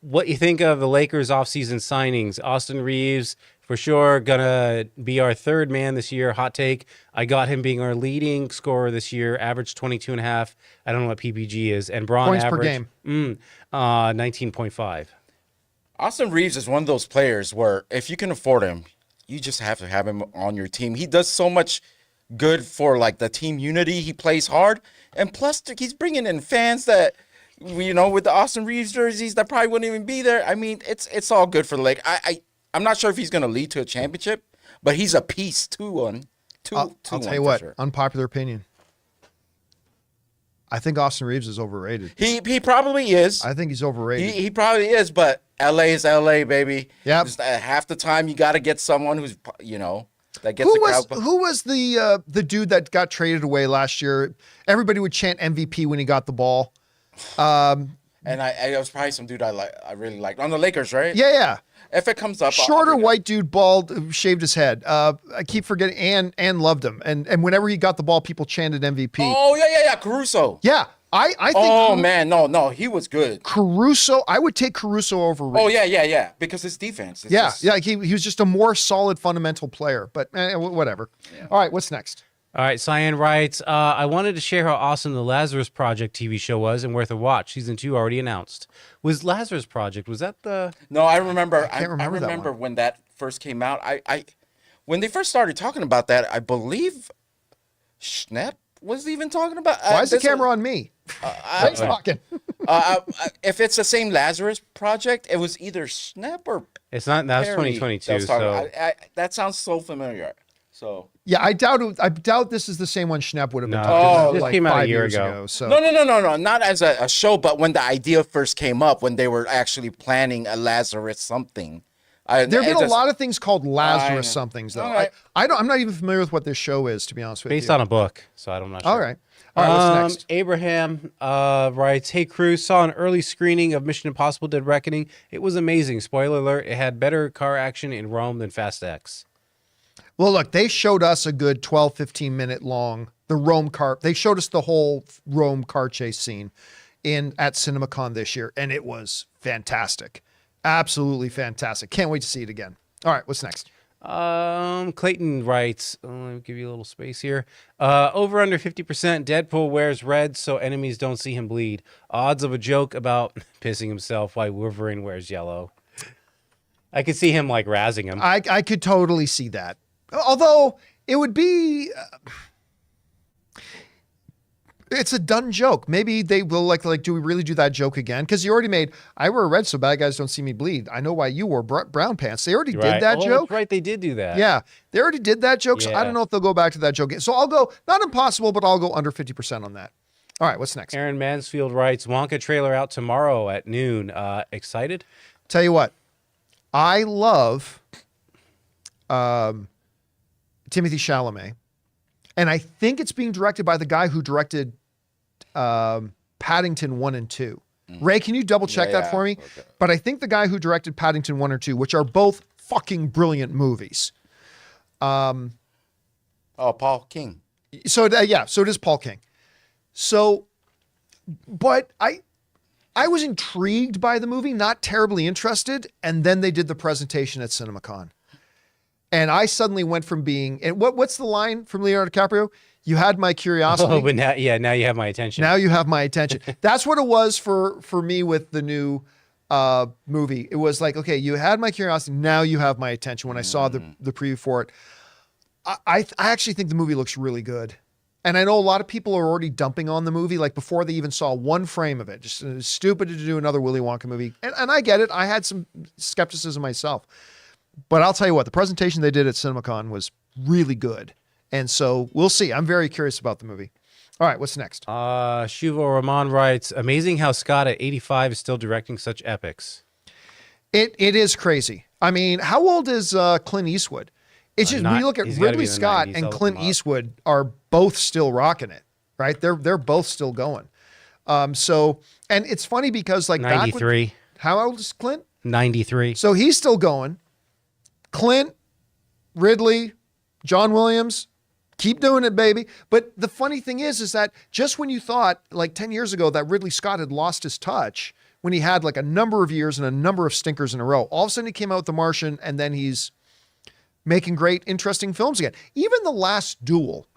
what you think of the Lakers offseason signings? Austin Reeves, for sure, gonna be our third man this year. Hot take. I got him being our leading scorer this year, average 22.5. I don't know what PPG is. And Braun Points per average, game. 19.5. Austin Reeves is one of those players where if you can afford him, you just have to have him on your team. He does so much good for like the team unity. He plays hard, and plus he's bringing in fans that with the Austin Reeves jerseys that probably wouldn't even be there. I mean, it's all good for the Lakers. I'm not sure if he's going to lead to a championship, but he's a piece to one. I'll tell you what, unpopular opinion. I think Austin Reeves is overrated. He probably is. I think he's overrated. He probably is, but LA is LA, baby. Yeah. Half the time you got to get someone who's that gets the crowd. Who was the dude that got traded away last year? Everybody would chant MVP when he got the ball. And I was probably some dude I really liked on the Lakers, right? Yeah. If it comes up, shorter white dude, bald, shaved his head. I keep forgetting. Ann loved him, and whenever he got the ball, people chanted MVP. Oh yeah, Caruso. Yeah, I think. Oh man, no, he was good. Caruso, I would take Caruso over Reeves. Oh yeah, because his defense. He was just a more solid fundamental player. But whatever. Yeah. All right, what's next? All right, Cyan writes, I wanted to share how awesome the Lazarus Project TV show was and worth a watch. Season 2 already announced. Was Lazarus Project, was that the... No, I remember. I remember that when that first came out. When they first started talking about that, I believe Schnepp was even talking about... Why is the camera on me? I'm talking. If it's the same Lazarus Project, it was either Schnepp or... It's not, that was 2022, so... that sounds so familiar. So yeah, I doubt this is the same one Schnepp would have been. This like came out 5 a year years ago. So no, not as a show, but when the idea first came up, when they were actually planning a Lazarus something. There have been a lot of things called Lazarus somethings, though. Right. I'm not even familiar with what this show is, to be honest with you. Based on a book, so I'm not sure. All right, what's next? Abraham writes, hey, crew, saw an early screening of Mission Impossible Dead Reckoning. It was amazing. Spoiler alert, it had better car action in Rome than Fast X. Well, look, they showed us a good 12, 15 minute long, the Rome car. They showed us the whole Rome car chase scene at CinemaCon this year, and it was fantastic. Absolutely fantastic. Can't wait to see it again. All right, what's next? Clayton writes, let me give you a little space here. Over under 50%, Deadpool wears red so enemies don't see him bleed. Odds of a joke about pissing himself while Wolverine wears yellow. I could see him like razzing him. I could totally see that. Although it would be, it's a done joke. Maybe they will like, do we really do that joke again? Because you already made, I wear red so bad guys don't see me bleed. I know why you wore brown pants. They already did that joke. That's right, they did do that. Yeah, they already did that joke. So Yeah. I don't know if they'll go back to that joke. So I'll go, not impossible, but I'll go under 50% on that. All right, what's next? Aaron Mansfield writes, Wonka trailer out tomorrow at noon. Excited? Tell you what, I love Timothy Chalamet, and I think it's being directed by the guy who directed Paddington 1 and 2. Ray, can you double check that for me? Okay. But I think the guy who directed Paddington 1 or 2, which are both fucking brilliant movies. Paul King. So it is Paul King. So, but I was intrigued by the movie, not terribly interested, and then they did the presentation at CinemaCon. And I suddenly went from being, and what's the line from Leonardo DiCaprio? You had my curiosity. Oh, but now you have my attention. Now you have my attention. That's what it was for me with the new movie. It was like, okay, you had my curiosity. Now you have my attention. When I saw the preview for it, I actually think the movie looks really good. And I know a lot of people are already dumping on the movie, like before they even saw one frame of it. Just stupid to do another Willy Wonka movie. And I get it. I had some skepticism myself. But I'll tell you what, the presentation they did at CinemaCon was really good. And so we'll see. I'm very curious about the movie. All right, what's next? Shuvo Rahman writes, amazing how Scott at 85 is still directing such epics. It is crazy. I mean, how old is Clint Eastwood? It's just, when you look at Ridley Scott and Clint Eastwood are both still rocking it, right? They're both still going. And it's funny because like 93. How old is Clint? 93. So he's still going. Clint, Ridley, John Williams, keep doing it, baby. But the funny thing is that just when you thought like 10 years ago that Ridley Scott had lost his touch, when he had like a number of years and a number of stinkers in a row, all of a sudden he came out with The Martian, and then he's making great, interesting films again. Even The Last Duel,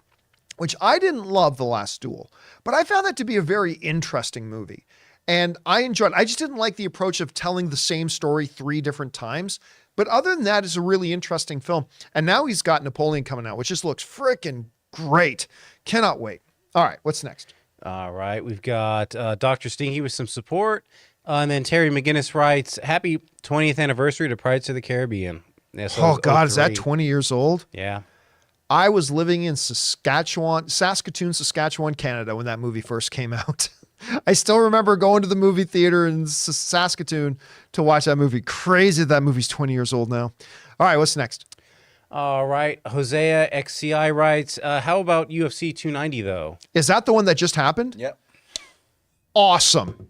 which I didn't love The Last Duel, but I found that to be a very interesting movie. And I enjoyed it. I just didn't like the approach of telling the same story 3 different times. But other than that, it's a really interesting film. And now he's got Napoleon coming out, which just looks freaking great. Cannot wait. All right, what's next? All right. We've got Dr. Stinky with some support. And then Terry McGinnis writes, happy 20th anniversary to Pirates of the Caribbean. Yeah, so Oh it was God, is that 03. 20 years old? Yeah. I was living in Saskatoon, Saskatchewan, Canada when that movie first came out. I still remember going to the movie theater in Saskatoon to watch that movie. Crazy that movie's 20 years old now. All right, what's next? All right. Hosea XCI writes, how about UFC 290, though? Is that the one that just happened? Yep. Awesome.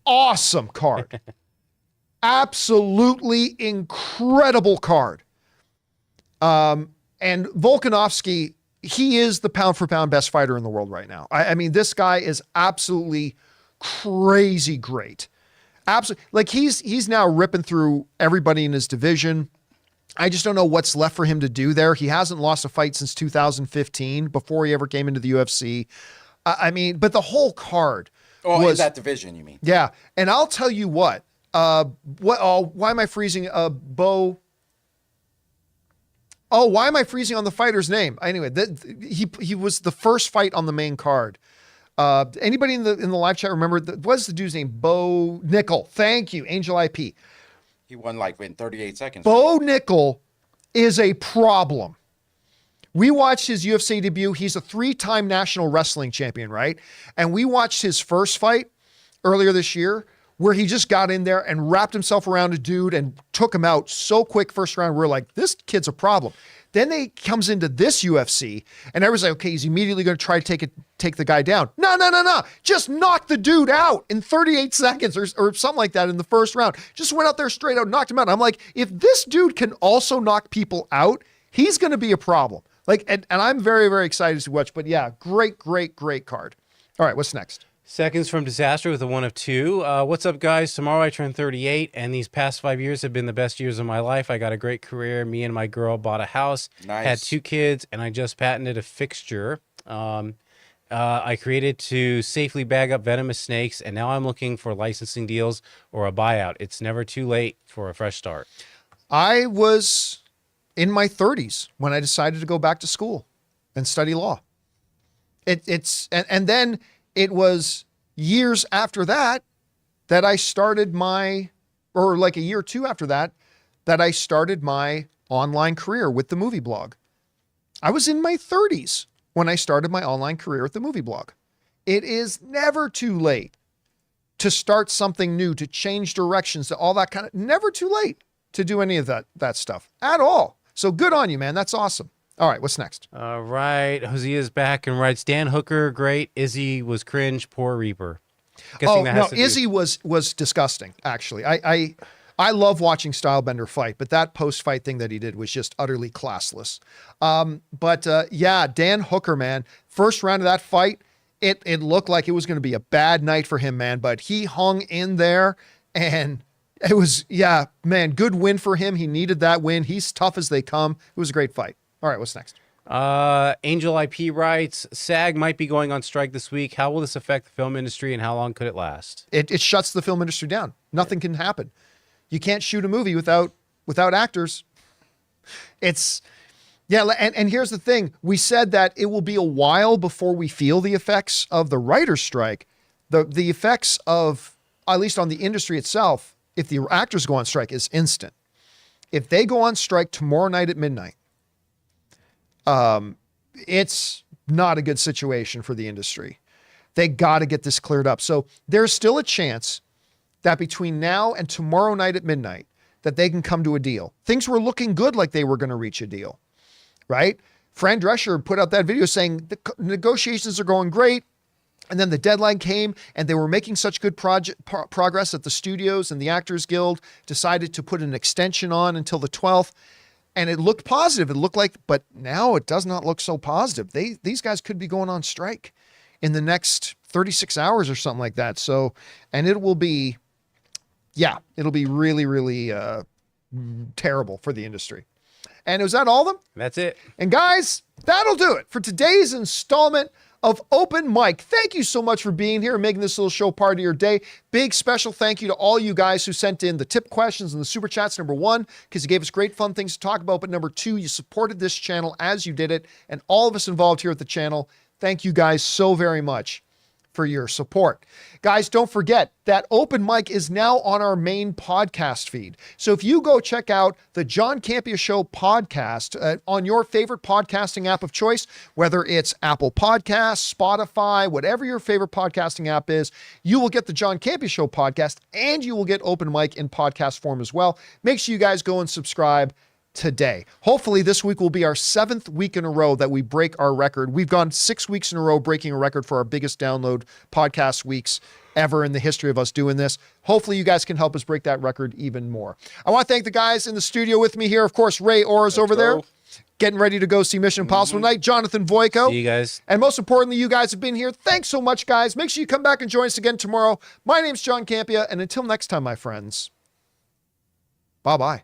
Awesome card. Absolutely incredible card. And Volkanovski, he is the pound for pound best fighter in the world right now. I mean, this guy is absolutely crazy great. Absolutely. Like he's now ripping through everybody in his division. I just don't know what's left for him to do there. He hasn't lost a fight since 2015 before he ever came into the UFC. I mean, but the whole card Oh, was in that division, you mean? yeah. And I'll tell you what, why am I freezing Bo? Oh, why am I freezing on the fighter's name? Anyway, he was the first fight on the main card. Anybody in the live chat remember what's the dude's name? Bo Nickel. Thank you, Angel IP. He won like in 38 seconds. Bo Nickel is a problem. We watched his UFC debut. He's a 3-time national wrestling champion, right? And we watched his first fight earlier this year where he just got in there and wrapped himself around a dude and took him out so quick first round. We're like, this kid's a problem. Then he comes into this UFC and everyone's like, okay, he's immediately going to try to take the guy down. No. Just knock the dude out in 38 seconds or something like that in the first round. Just went out there straight out, knocked him out. I'm like, if this dude can also knock people out, he's going to be a problem. Like, and I'm very, very excited to watch, but yeah, great card. All right, what's next? Seconds from Disaster with a 1 of 2. What's up, guys? Tomorrow I turn 38, and these past 5 years have been the best years of my life. I got a great career. Me and my girl bought a house, Nice. had 2 kids, and I just patented a fixture I created to safely bag up venomous snakes, and now I'm looking for licensing deals or a buyout. It's never too late for a fresh start. I was in my 30s when I decided to go back to school and study law. And then it was years after that I started or like a year or two after that I started my online career with the movie blog. I was in my 30s when I started my online career at the movie blog. It is never too late to start something new, to change directions, to all that kind of, never too late to do any of that stuff at all. So good on you, man. That's awesome. All right, what's next? All right. Hosea's back and writes, Dan Hooker, great. Izzy was cringe. Poor Reaper. Guessing that has to do- Izzy was disgusting, actually. I love watching Stylebender fight, but that post-fight thing that he did was just utterly classless. Yeah, Dan Hooker, man. First round of that fight, it looked like it was going to be a bad night for him, man, but he hung in there and it was, yeah, man, good win for him. He needed that win. He's tough as they come. It was a great fight. All right, what's next? Angel IP writes, SAG might be going on strike this week. How will this affect the film industry and how long could it last? It shuts the film industry down. Nothing can happen. You can't shoot a movie without actors. And here's the thing. We said that it will be a while before we feel the effects of the writer's strike. The effects of, at least on the industry itself, if the actors go on strike, is instant. If they go on strike tomorrow night at midnight, it's not a good situation for the industry. They got to get this cleared up. So there's still a chance that between now and tomorrow night at midnight, that they can come to a deal. Things were looking good, like they were going to reach a deal, right? Fran Drescher put out that video saying the negotiations are going great. And then the deadline came and they were making such good progress that the studios and the Actors Guild decided to put an extension on until the 12th. And it looked positive. It looked like, but now it does not look so positive. These guys could be going on strike in the next 36 hours or something like that. So, and it'll be really, really terrible for the industry. And was that all of them? That's it. And guys, that'll do it for today's installment of Open Mic. Thank you so much for being here and making this little show part of your day. Big special thank you to all you guys who sent in the tip questions and the super chats. Number one, because you gave us great fun things to talk about. But number two, you supported this channel as you did it. And all of us involved here at the channel, Thank you guys so very much for your support. Guys, don't forget that Open Mic is now on our main podcast feed. So if you go check out the John Campea Show podcast on your favorite podcasting app of choice, whether it's Apple Podcasts, Spotify, whatever your favorite podcasting app is, you will get the John Campea Show podcast and you will get Open Mic in podcast form as well. Make sure you guys go and subscribe today. Hopefully this week will be our 7th week in a row that we break our record. We've gone 6 weeks in a row breaking a record for our biggest download podcast weeks ever in the history of us doing this. Hopefully you guys can help us break that record even more. I want to thank the guys in the studio with me here. Of course, Ray Ora's over there getting ready to go see Mission Impossible tonight. Jonathan Voico. See you guys. And most importantly, you guys have been here. Thanks so much, guys. Make sure you come back and join us again tomorrow. My name's John Campea, and until next time, my friends, bye-bye.